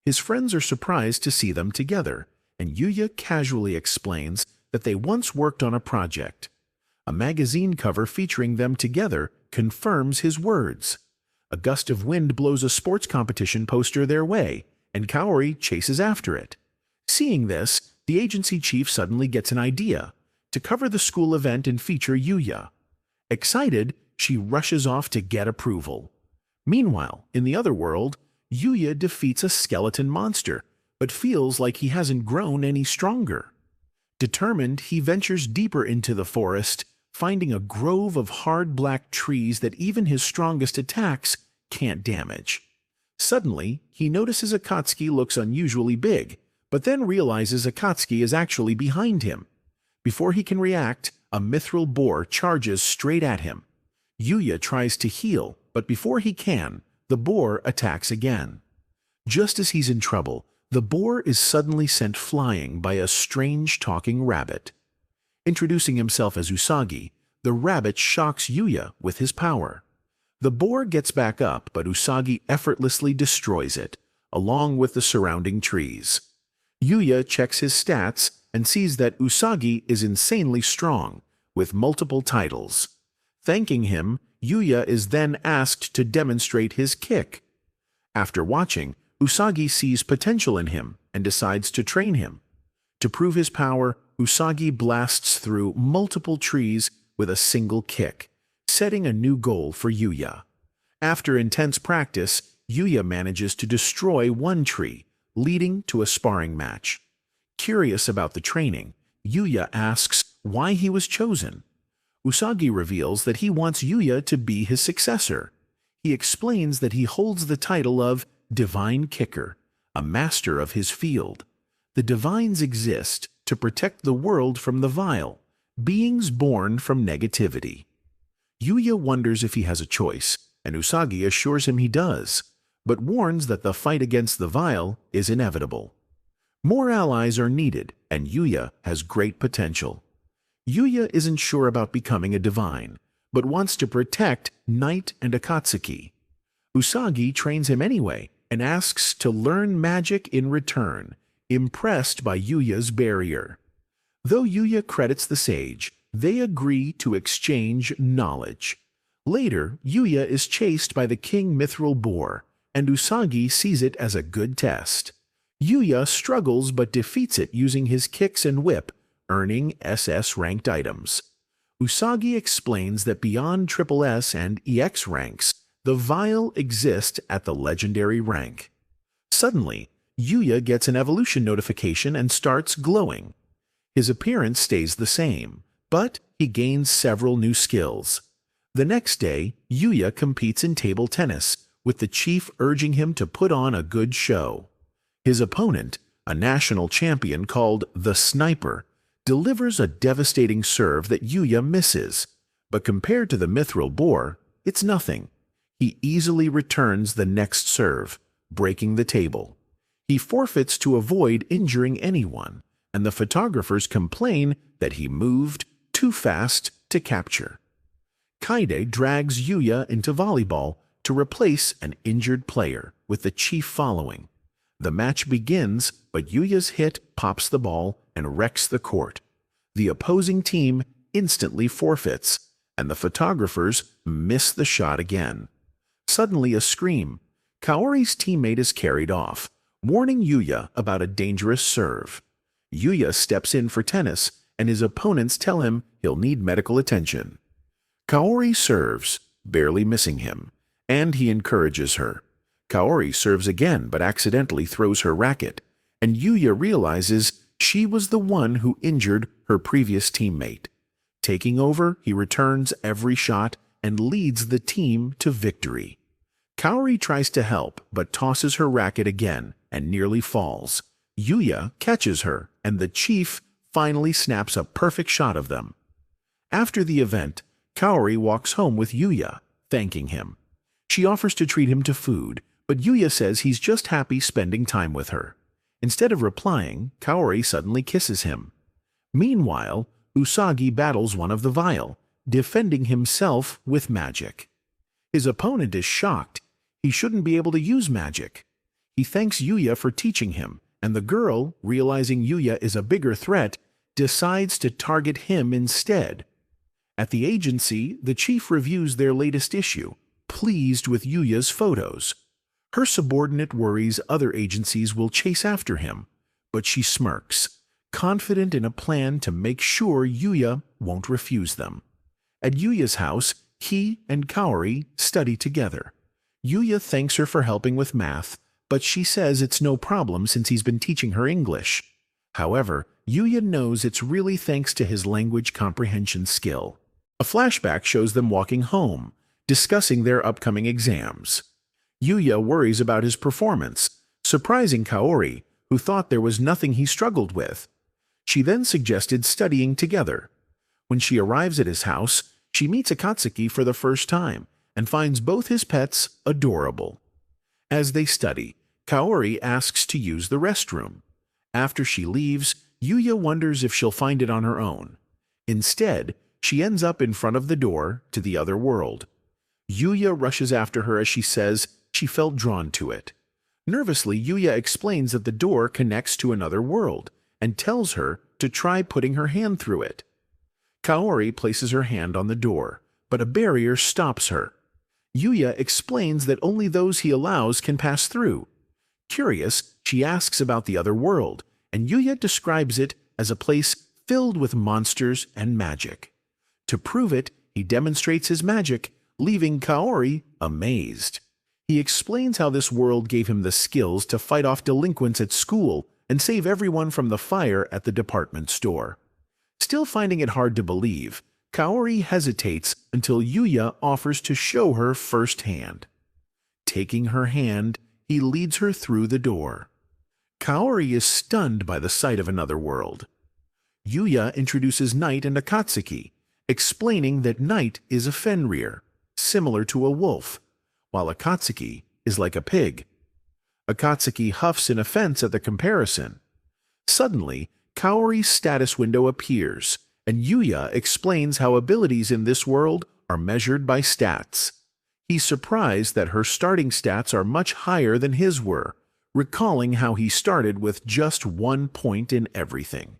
His friends are surprised to see them together, and Yuya casually explains that they once worked on a project. A magazine cover featuring them together confirms his words. A gust of wind blows a sports competition poster their way, and Kaori chases after it. Seeing this, the agency chief suddenly gets an idea: to cover the school event and feature Yuya. Excited, she rushes off to get approval. Meanwhile, in the other world, Yuya defeats a skeleton monster, but feels like he hasn't grown any stronger. Determined, he ventures deeper into the forest, finding a grove of hard black trees that even his strongest attacks can't damage. Suddenly, he notices Akatsuki looks unusually big, but then realizes Akatsuki is actually behind him. Before he can react, a mithril boar charges straight at him. Yuya tries to heal, but before he can, the boar attacks again. Just as he's in trouble, the boar is suddenly sent flying by a strange talking rabbit. Introducing himself as Usagi, the rabbit shocks Yuya with his power. The boar gets back up, but Usagi effortlessly destroys it, along with the surrounding trees. Yuya checks his stats and sees that Usagi is insanely strong, with multiple titles. Thanking him, Yuya is then asked to demonstrate his kick. After watching, Usagi sees potential in him and decides to train him. To prove his power, Usagi blasts through multiple trees with a single kick, setting a new goal for Yuya. After intense practice, Yuya manages to destroy one tree, leading to a sparring match. Curious about the training, Yuya asks why he was chosen. Usagi reveals that he wants Yuya to be his successor. He explains that he holds the title of Divine Kicker, a master of his field. The divines exist to protect the world from the vile, beings born from negativity. Yuya wonders if he has a choice, and Usagi assures him he does, but warns that the fight against the vile is inevitable. More allies are needed, and Yuya has great potential. Yuya isn't sure about becoming a divine, but wants to protect Knight and Akatsuki. Usagi trains him anyway and asks to learn magic in return, impressed by Yuya's barrier. Though Yuya credits the sage, they agree to exchange knowledge. Later, Yuya is chased by the king mithril boar, and Usagi sees it as a good test. Yuya struggles but defeats it using his kicks and whip, earning SS-ranked items. Usagi explains that beyond SSS and EX ranks, the vial exists at the legendary rank. Suddenly, Yuya gets an evolution notification and starts glowing. His appearance stays the same, but he gains several new skills. The next day, Yuya competes in table tennis, with the chief urging him to put on a good show. His opponent, a national champion called the Sniper, delivers a devastating serve that Yuya misses, but compared to the mithril boar, it's nothing. He easily returns the next serve, breaking the table. He forfeits to avoid injuring anyone, and the photographers complain that he moved too fast to capture. Kaide drags Yuya into volleyball to replace an injured player, with the chief following. The match begins, but Yuya's hit pops the ball and wrecks the court. The opposing team instantly forfeits, and the photographers miss the shot again. Suddenly a scream. Kaori's teammate is carried off, warning Yuya about a dangerous serve. Yuya steps in for tennis, and his opponents tell him he'll need medical attention. Kaori serves, barely missing him, and he encourages her. Kaori serves again but accidentally throws her racket, and Yuya realizes she was the one who injured her previous teammate. Taking over, he returns every shot and leads the team to victory. Kaori tries to help but tosses her racket again and nearly falls. Yuya catches her, and the chief finally snaps a perfect shot of them. After the event, Kaori walks home with Yuya, thanking him. She offers to treat him to food, but Yuya says he's just happy spending time with her. Instead of replying, Kaori suddenly kisses him. Meanwhile, Usagi battles one of the vial, defending himself with magic. His opponent is shocked. He shouldn't be able to use magic. He thanks Yuya for teaching him, and the girl, realizing Yuya is a bigger threat, decides to target him instead. At the agency, the chief reviews their latest issue, pleased with Yuya's photos. Her subordinate worries other agencies will chase after him, but she smirks, confident in a plan to make sure Yuya won't refuse them. At Yuya's house, he and Kaori study together. Yuya thanks her for helping with math, but she says it's no problem since he's been teaching her English. However, Yuya knows it's really thanks to his language comprehension skill. A flashback shows them walking home, discussing their upcoming exams. Yuya worries about his performance, surprising Kaori, who thought there was nothing he struggled with. She then suggested studying together. When she arrives at his house, she meets Akatsuki for the first time and finds both his pets adorable. As they study, Kaori asks to use the restroom. After she leaves, Yuya wonders if she'll find it on her own. Instead, she ends up in front of the door to the other world. Yuya rushes after her as she says she felt drawn to it. Nervously, Yuya explains that the door connects to another world and tells her to try putting her hand through it. Kaori places her hand on the door, but a barrier stops her. Yuya explains that only those he allows can pass through. Curious, she asks about the other world, and Yuya describes it as a place filled with monsters and magic. To prove it, he demonstrates his magic, leaving Kaori amazed. He explains how this world gave him the skills to fight off delinquents at school and save everyone from the fire at the department store. Still finding it hard to believe, Kaori hesitates until Yuya offers to show her firsthand. Taking her hand, he leads her through the door. Kaori is stunned by the sight of another world. Yuya introduces Knight and Akatsuki, explaining that Knight is a Fenrir, similar to a wolf, while Akatsuki is like a pig. Akatsuki huffs in offense at the comparison. Suddenly, Kaori's status window appears, and Yuya explains how abilities in this world are measured by stats. He's surprised that her starting stats are much higher than his were, recalling how he started with just 1 point in everything.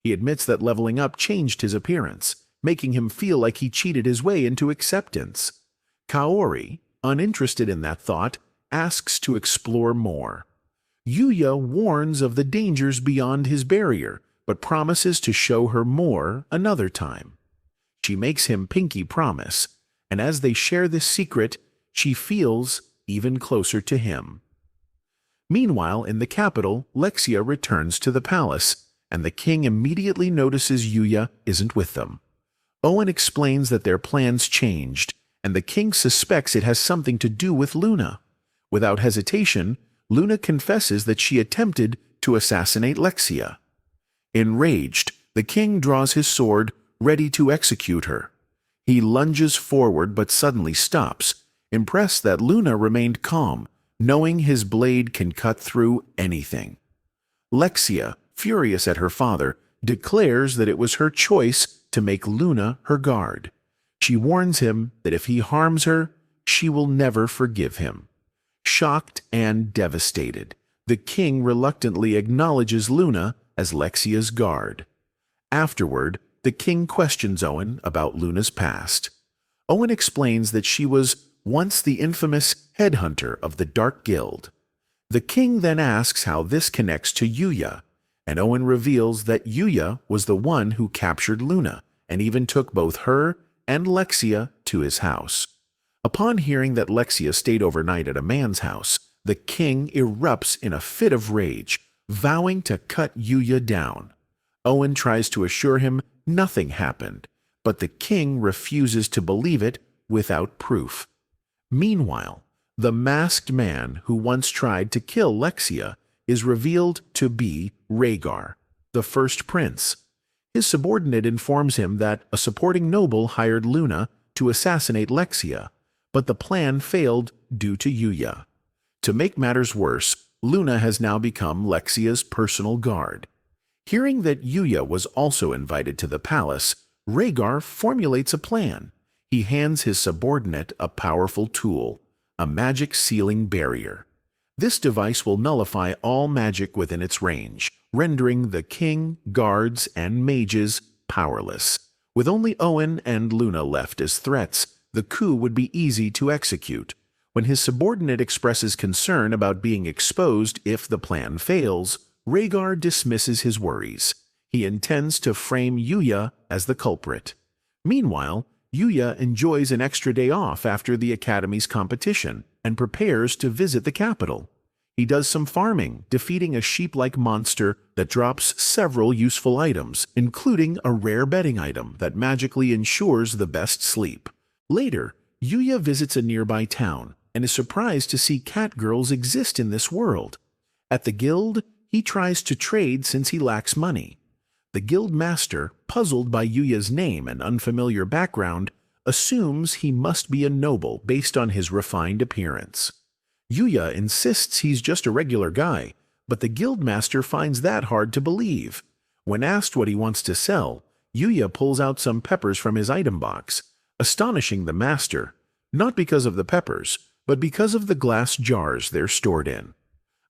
He admits that leveling up changed his appearance, making him feel like he cheated his way into acceptance. Kaori, uninterested in that thought, asks to explore more. Yuya warns of the dangers beyond his barrier, but promises to show her more another time. She makes him pinky promise, and as they share this secret, she feels even closer to him. Meanwhile, in the capital, Lexia returns to the palace, and the king immediately notices Yuya isn't with them. Owen explains that their plans changed, and the king suspects it has something to do with Luna. Without hesitation, Luna confesses that she attempted to assassinate Lexia. Enraged, the king draws his sword, ready to execute her. He lunges forward but suddenly stops, impressed that Luna remained calm, knowing his blade can cut through anything. Lexia, furious at her father, declares that it was her choice to make Luna her guard. She warns him that if he harms her, she will never forgive him. Shocked and devastated, the king reluctantly acknowledges Luna as Lexia's guard. Afterward, the king questions Owen about Luna's past. Owen explains that she was once the infamous headhunter of the Dark Guild. The king then asks how this connects to Yuya, and Owen reveals that Yuya was the one who captured Luna and even took both her and Lexia to his house. Upon hearing that Lexia stayed overnight at a man's house, the king erupts in a fit of rage, vowing to cut Yuya down. Owen tries to assure him nothing happened, but the king refuses to believe it without proof. Meanwhile, the masked man who once tried to kill Lexia is revealed to be Rhaegar, the first prince. His subordinate informs him that a supporting noble hired Luna to assassinate Lexia, but the plan failed due to Yuya. To make matters worse, Luna has now become Lexia's personal guard. Hearing that Yuya was also invited to the palace, Rhaegar formulates a plan. He hands his subordinate a powerful tool, a magic sealing barrier. This device will nullify all magic within its range, rendering the king, guards, and mages powerless. With only Owen and Luna left as threats, the coup would be easy to execute. When his subordinate expresses concern about being exposed if the plan fails, Rhaegar dismisses his worries. He intends to frame Yuya as the culprit. Meanwhile, Yuya enjoys an extra day off after the Academy's competition and prepares to visit the capital. He does some farming, defeating a sheep-like monster that drops several useful items, including a rare bedding item that magically ensures the best sleep. Later, Yuya visits a nearby town and is surprised to see cat girls exist in this world. At the guild, he tries to trade since he lacks money. The guild master, puzzled by Yuya's name and unfamiliar background, assumes he must be a noble based on his refined appearance. Yuya insists he's just a regular guy, but the guild master finds that hard to believe. When asked what he wants to sell, Yuya pulls out some peppers from his item box, astonishing the master, not because of the peppers, but because of the glass jars they're stored in.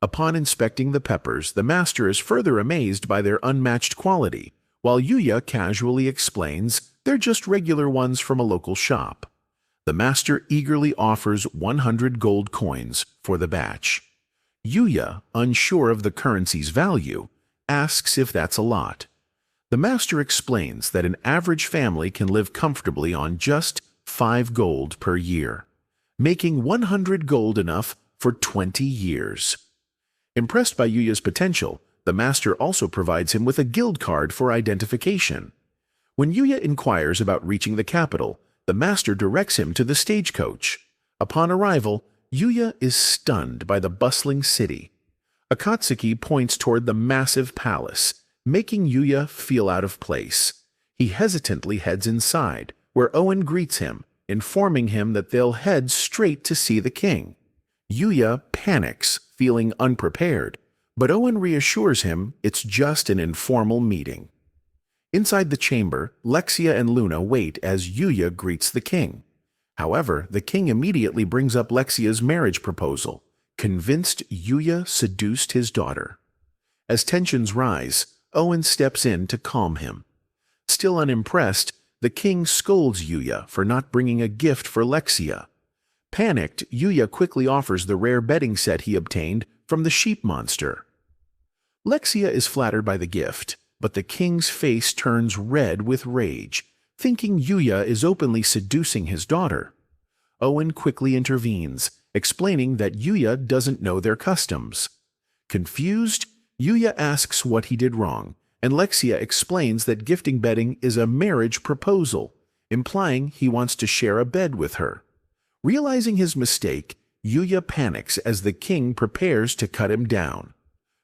Upon inspecting the peppers, the master is further amazed by their unmatched quality, while Yuya casually explains they're just regular ones from a local shop. The master eagerly offers 100 gold coins for the batch. Yuya, unsure of the currency's value, asks if that's a lot. The master explains that an average family can live comfortably on just 5 gold per year, making 100 gold enough for 20 years. Impressed by Yuya's potential, the master also provides him with a guild card for identification. When Yuya inquires about reaching the capital, the master directs him to the stagecoach. Upon arrival, Yuya is stunned by the bustling city. Akatsuki points toward the massive palace, making Yuya feel out of place. He hesitantly heads inside, where Owen greets him, informing him that they'll head straight to see the king. Yuya panics, feeling unprepared, but Owen reassures him it's just an informal meeting. Inside the chamber, Lexia and Luna wait as Yuya greets the king. However, the king immediately brings up Lexia's marriage proposal, convinced Yuya seduced his daughter. As tensions rise, Owen steps in to calm him. Still unimpressed, the king scolds Yuya for not bringing a gift for Lexia. Panicked, Yuya quickly offers the rare bedding set he obtained from the sheep monster. Lexia is flattered by the gift, but the king's face turns red with rage, thinking Yuya is openly seducing his daughter. Owen quickly intervenes, explaining that Yuya doesn't know their customs. Confused, Yuya asks what he did wrong, and Lexia explains that gifting bedding is a marriage proposal, implying he wants to share a bed with her. Realizing his mistake, Yuya panics as the king prepares to cut him down.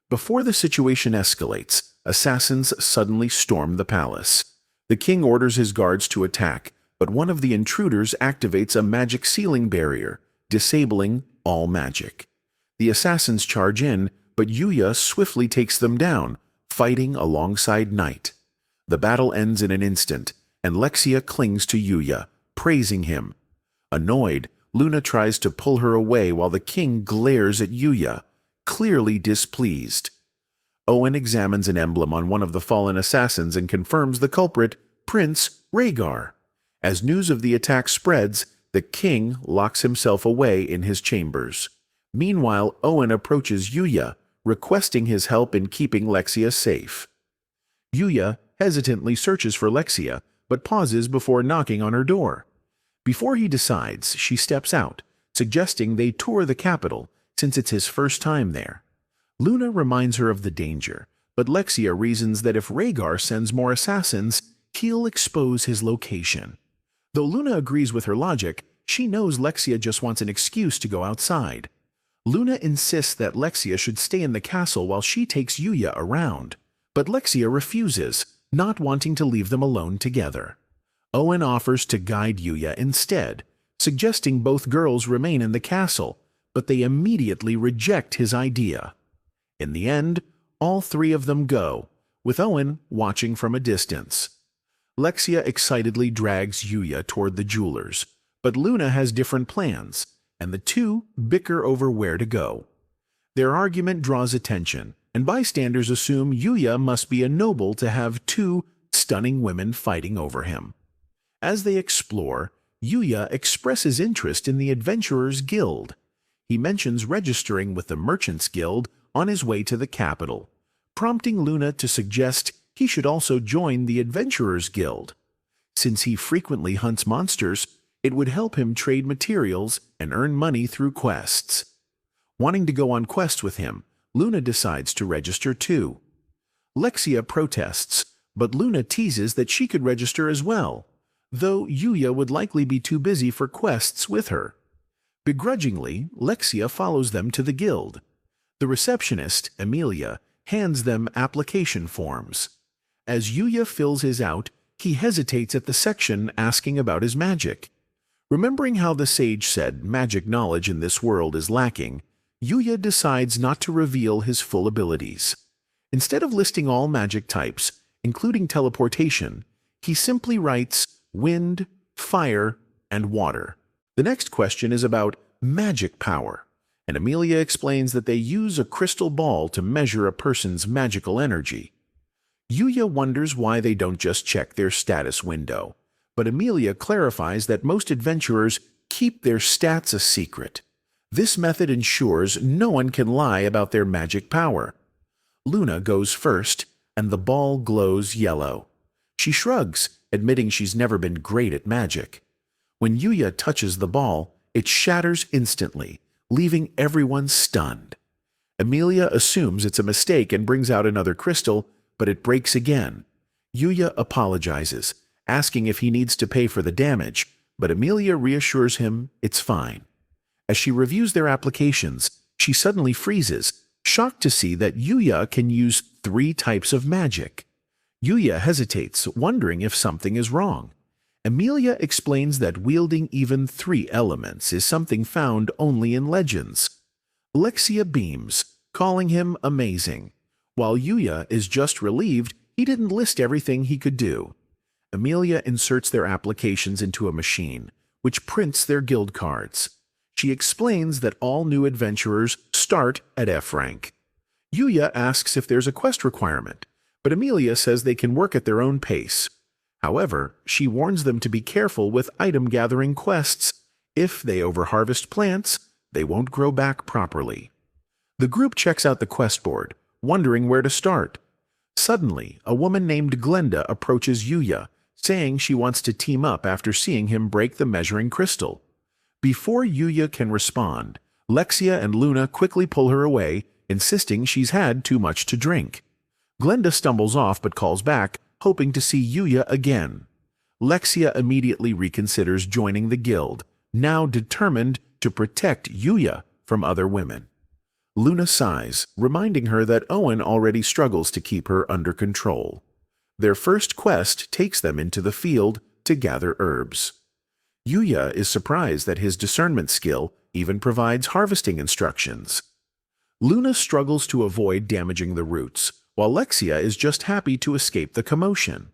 Before the situation escalates, assassins suddenly storm the palace. The king orders his guards to attack, but one of the intruders activates a magic ceiling barrier, disabling all magic. The assassins charge in, but Yuya swiftly takes them down, fighting alongside Night. The battle ends in an instant, and Lexia clings to Yuya, praising him. Annoyed, Luna tries to pull her away while the king glares at Yuya, clearly displeased. Owen examines an emblem on one of the fallen assassins and confirms the culprit, Prince Rhaegar. As news of the attack spreads, the king locks himself away in his chambers. Meanwhile, Owen approaches Yuya, requesting his help in keeping Lexia safe. Yuya hesitantly searches for Lexia, but pauses before knocking on her door. Before he decides, she steps out, suggesting they tour the capital, since it's his first time there. Luna reminds her of the danger, but Lexia reasons that if Rhaegar sends more assassins, he'll expose his location. Though Luna agrees with her logic, she knows Lexia just wants an excuse to go outside. Luna insists that Lexia should stay in the castle while she takes Yuya around, but Lexia refuses, not wanting to leave them alone together. Owen offers to guide Yuya instead, suggesting both girls remain in the castle, but they immediately reject his idea. In the end, all three of them go, with Owen watching from a distance. Lexia excitedly drags Yuya toward the jewelers, but Luna has different plans, and the two bicker over where to go. Their argument draws attention, and bystanders assume Yuya must be a noble to have two stunning women fighting over him. As they explore, Yuya expresses interest in the Adventurers Guild. He mentions registering with the Merchants Guild on his way to the capital, prompting Luna to suggest he should also join the Adventurers Guild. Since he frequently hunts monsters, it would help him trade materials and earn money through quests. Wanting to go on quests with him, Luna decides to register too. Lexia protests, but Luna teases that she could register as well, though Yuya would likely be too busy for quests with her. Begrudgingly, Lexia follows them to the guild. The receptionist, Emilia, hands them application forms. As Yuya fills his out, he hesitates at the section asking about his magic. Remembering how the sage said magic knowledge in this world is lacking, Yuya decides not to reveal his full abilities. Instead of listing all magic types, including teleportation, he simply writes wind, fire, and water. The next question is about magic power, and Emilia explains that they use a crystal ball to measure a person's magical energy. Yuya wonders why they don't just check their status window, but Emilia clarifies that most adventurers keep their stats a secret. This method ensures no one can lie about their magic power. Luna goes first, and the ball glows yellow. She shrugs, admitting she's never been great at magic. When Yuya touches the ball, it shatters instantly, leaving everyone stunned. Emilia assumes it's a mistake and brings out another crystal, but it breaks again. Yuya apologizes, asking if he needs to pay for the damage, but Emilia reassures him it's fine. As she reviews their applications, she suddenly freezes, shocked to see that Yuya can use 3 types of magic. Yuya hesitates, wondering if something is wrong. Emilia explains that wielding even 3 elements is something found only in legends. Lexia beams, calling him amazing. While Yuya is just relieved, he didn't list everything he could do. Amelia inserts their applications into a machine, which prints their guild cards. She explains that all new adventurers start at F rank. Yuya asks if there's a quest requirement, but Amelia says they can work at their own pace. However, she warns them to be careful with item-gathering quests. If they overharvest plants, they won't grow back properly. The group checks out the quest board, wondering where to start. Suddenly, a woman named Glenda approaches Yuya, saying she wants to team up after seeing him break the measuring crystal. Before Yuya can respond, Lexia and Luna quickly pull her away, insisting she's had too much to drink. Glenda stumbles off but calls back, hoping to see Yuya again. Lexia immediately reconsiders joining the guild, now determined to protect Yuya from other women. Luna sighs, reminding her that Owen already struggles to keep her under control. Their first quest takes them into the field to gather herbs. Yuya is surprised that his discernment skill even provides harvesting instructions. Luna struggles to avoid damaging the roots, while Lexia is just happy to escape the commotion.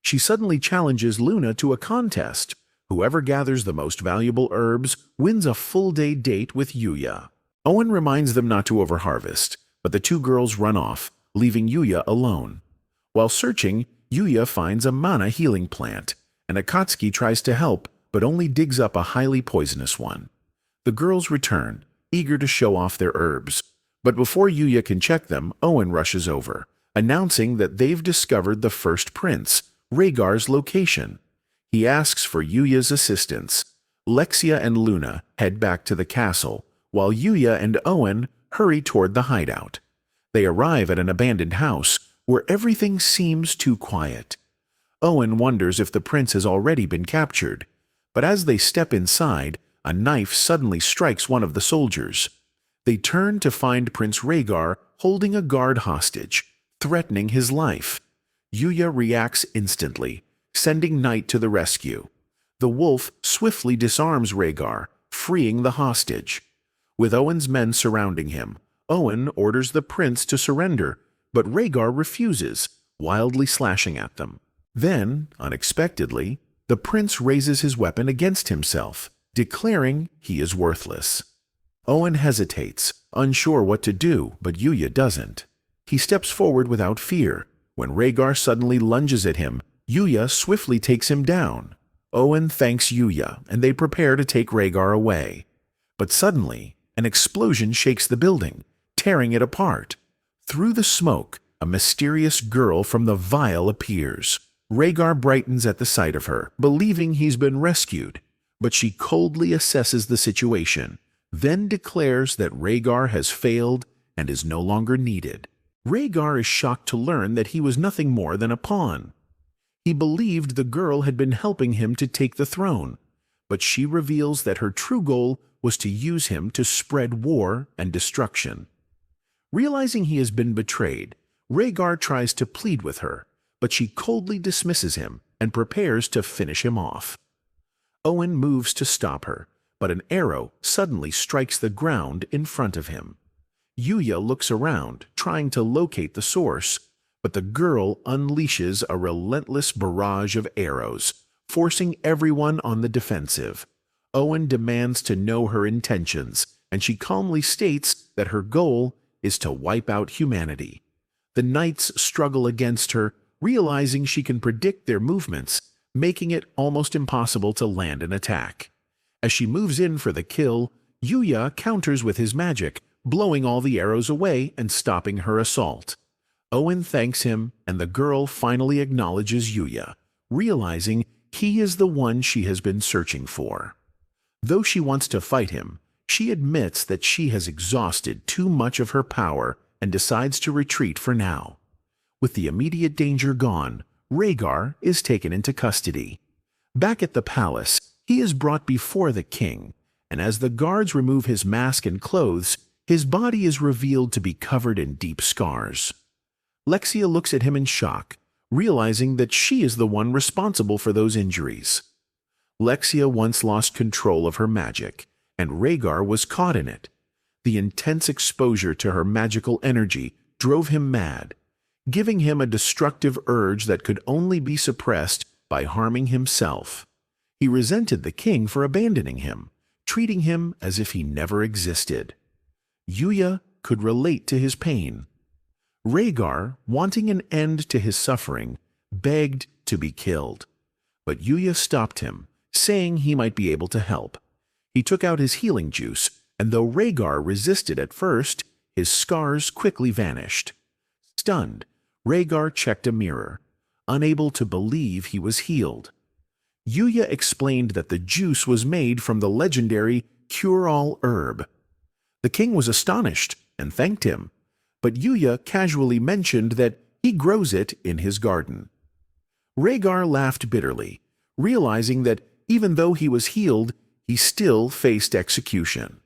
She suddenly challenges Luna to a contest. Whoever gathers the most valuable herbs wins a full-day date with Yuya. Owen reminds them not to overharvest, but the two girls run off, leaving Yuya alone. While searching, Yuya finds a mana healing plant, and Akatsuki tries to help, but only digs up a highly poisonous one. The girls return, eager to show off their herbs. But before Yuya can check them, Owen rushes over, announcing that they've discovered the first prince, Rhaegar's location. He asks for Yuya's assistance. Lexia and Luna head back to the castle, while Yuya and Owen hurry toward the hideout. They arrive at an abandoned house where everything seems too quiet. Owen wonders if the prince has already been captured, but as they step inside, a knife suddenly strikes one of the soldiers. They turn to find Prince Rhaegar holding a guard hostage, threatening his life. Yuya reacts instantly, sending Knight to the rescue. The wolf swiftly disarms Rhaegar, freeing the hostage. With Owen's men surrounding him, Owen orders the prince to surrender, but Rhaegar refuses, wildly slashing at them. Then, unexpectedly, the prince raises his weapon against himself, declaring he is worthless. Owen hesitates, unsure what to do, but Yuya doesn't. He steps forward without fear. When Rhaegar suddenly lunges at him, Yuya swiftly takes him down. Owen thanks Yuya, and they prepare to take Rhaegar away. But suddenly, an explosion shakes the building, tearing it apart. Through the smoke, a mysterious girl from the vial appears. Rhaegar brightens at the sight of her, believing he's been rescued, but she coldly assesses the situation, then declares that Rhaegar has failed and is no longer needed. Rhaegar is shocked to learn that he was nothing more than a pawn. He believed the girl had been helping him to take the throne, but she reveals that her true goal was to use him to spread war and destruction. Realizing he has been betrayed, Rhaegar tries to plead with her, but she coldly dismisses him and prepares to finish him off. Owen moves to stop her, but an arrow suddenly strikes the ground in front of him. Yuya looks around, trying to locate the source, but the girl unleashes a relentless barrage of arrows, forcing everyone on the defensive. Owen demands to know her intentions, and she calmly states that her goal is to wipe out humanity. The knights struggle against her, realizing she can predict their movements, making it almost impossible to land an attack. As she moves in for the kill, Yuya counters with his magic, blowing all the arrows away and stopping her assault. Owen thanks him, and the girl finally acknowledges Yuya, realizing he is the one she has been searching for. Though she wants to fight him, she admits that she has exhausted too much of her power and decides to retreat for now. With the immediate danger gone, Rhaegar is taken into custody. Back at the palace, he is brought before the king, and as the guards remove his mask and clothes, his body is revealed to be covered in deep scars. Lexia looks at him in shock, realizing that she is the one responsible for those injuries. Lexia once lost control of her magic, and Rhaegar was caught in it. The intense exposure to her magical energy drove him mad. giving him a destructive urge that could only be suppressed by harming himself. He resented the king for abandoning him, treating him as if he never existed. Yuya could relate to his pain. Rhaegar, wanting an end to his suffering, begged to be killed. But Yuya stopped him, saying he might be able to help. He took out his healing juice, and though Rhaegar resisted at first, his scars quickly vanished. Stunned, Rhaegar checked a mirror, unable to believe he was healed. Yuya explained that the juice was made from the legendary cure-all herb. The king was astonished and thanked him, but Yuya casually mentioned that he grows it in his garden. Rhaegar laughed bitterly, realizing that even though he was healed, he still faced execution.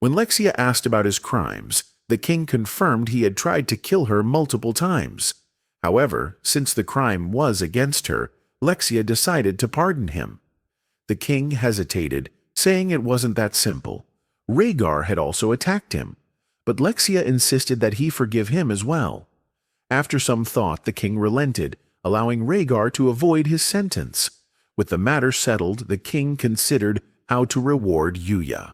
When Lexia asked about his crimes, the king confirmed he had tried to kill her multiple times. However, since the crime was against her, Lexia decided to pardon him. The king hesitated, saying it wasn't that simple. Rhaegar had also attacked him, but Lexia insisted that he forgive him as well. After some thought, the king relented, allowing Rhaegar to avoid his sentence. With the matter settled, the king considered how to reward Yuya.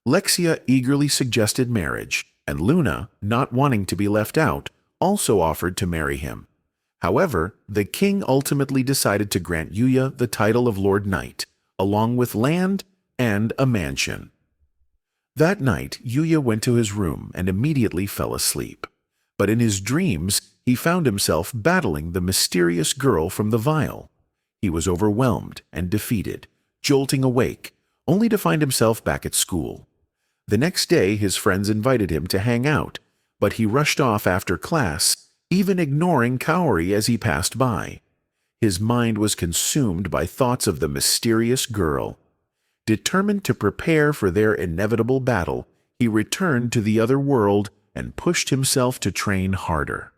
Lexia eagerly suggested marriage, and Luna, not wanting to be left out, also offered to marry him. However, the king ultimately decided to grant Yuya the title of Lord Knight, along with land and a mansion. That night, Yuya went to his room and immediately fell asleep. But in his dreams, he found himself battling the mysterious girl from the vial. He was overwhelmed and defeated, jolting awake, only to find himself back at school. The next day, his friends invited him to hang out, but he rushed off after class, even ignoring Kaori as he passed by. His mind was consumed by thoughts of the mysterious girl. Determined to prepare for their inevitable battle, he returned to the other world and pushed himself to train harder.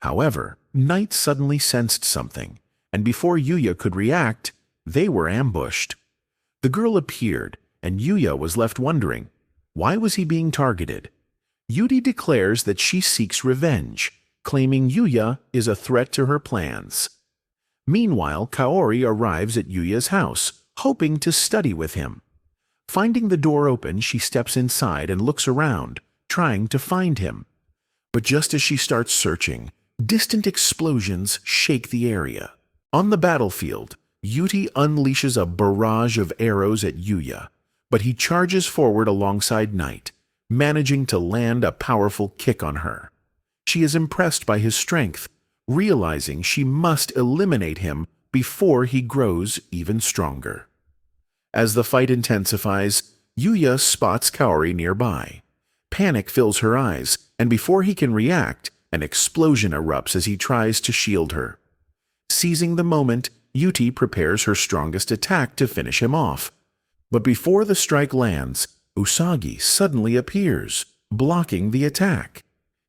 However, Knight suddenly sensed something, and before Yuya could react, they were ambushed. The girl appeared, and Yuya was left wondering, why was he being targeted? Yuri declares that she seeks revenge, claiming Yuya is a threat to her plans. Meanwhile, Kaori arrives at Yuya's house, hoping to study with him. Finding the door open, she steps inside and looks around, trying to find him. But just as she starts searching, distant explosions shake the area. On the battlefield, Yuti unleashes a barrage of arrows at Yuya, but he charges forward alongside Knight, managing to land a powerful kick on her. She is impressed by his strength, realizing she must eliminate him before he grows even stronger. As the fight intensifies, Yuya spots Kaori nearby. Panic fills her eyes, and before he can react, an explosion erupts as he tries to shield her. Seizing the moment, Yuti prepares her strongest attack to finish him off. But before the strike lands, Usagi suddenly appears, blocking the attack.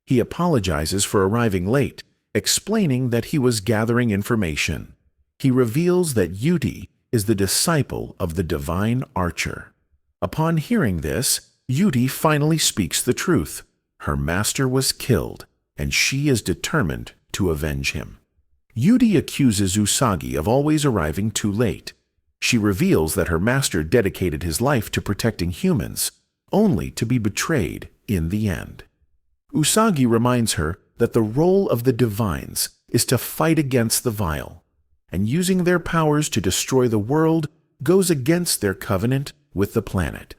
He apologizes for arriving late, explaining that he was gathering information. He reveals that Yuti is the disciple of the divine archer. Upon hearing this, Yuti finally speaks the truth. Her master was killed, and she is determined to avenge him. Yuti accuses Usagi of always arriving too late. She reveals that her master dedicated his life to protecting humans, only to be betrayed in the end. Usagi reminds her that the role of the divines is to fight against the vile, and using their powers to destroy the world goes against their covenant with the planet.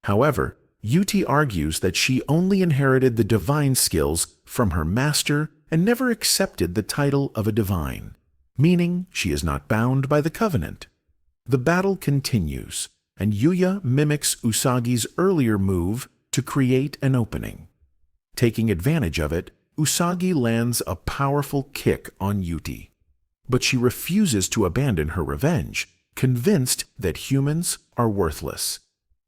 However, Yuti argues that she only inherited the divine skills from her master and never accepted the title of a divine, meaning she is not bound by the covenant. The battle continues, and Yuya mimics Usagi's earlier move to create an opening. Taking advantage of it, Usagi lands a powerful kick on Yuti. But she refuses to abandon her revenge, convinced that humans are worthless.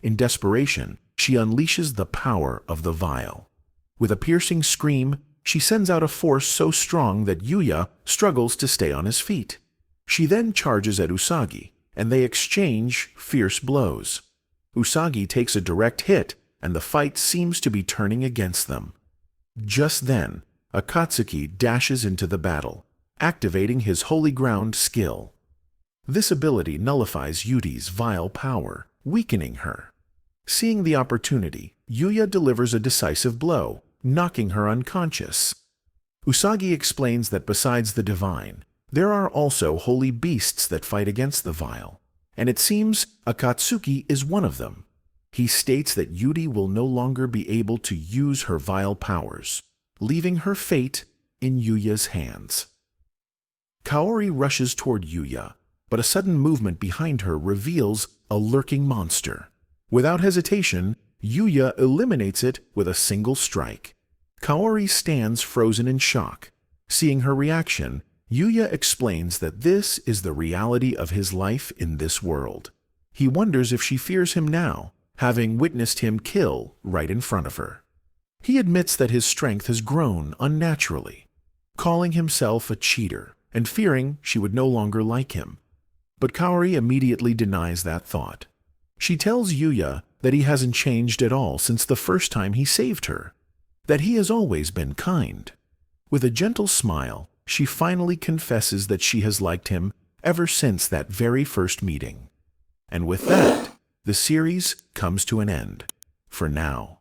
In desperation, she unleashes the power of the vial. With a piercing scream, she sends out a force so strong that Yuya struggles to stay on his feet. She then charges at Usagi, and they exchange fierce blows. Usagi takes a direct hit, and the fight seems to be turning against them. Just then, Akatsuki dashes into the battle, activating his Holy Ground skill. This ability nullifies Yudi's vile power, weakening her. Seeing the opportunity, Yuya delivers a decisive blow, knocking her unconscious. Usagi explains that besides the divine, there are also holy beasts that fight against the vile, and it seems Akatsuki is one of them. He states that Yudi will no longer be able to use her vile powers, leaving her fate in Yuya's hands. Kaori rushes toward Yuya, but a sudden movement behind her reveals a lurking monster. Without hesitation, Yuya eliminates it with a single strike. Kaori stands frozen in shock. Seeing her reaction, Yuya explains that this is the reality of his life in this world. He wonders if she fears him now, having witnessed him kill right in front of her. He admits that his strength has grown unnaturally, calling himself a cheater and fearing she would no longer like him. But Kaori immediately denies that thought. She tells Yuya that he hasn't changed at all since the first time he saved her, that he has always been kind. With a gentle smile, she finally confesses that she has liked him ever since that very first meeting. And with that, the series comes to an end, for now.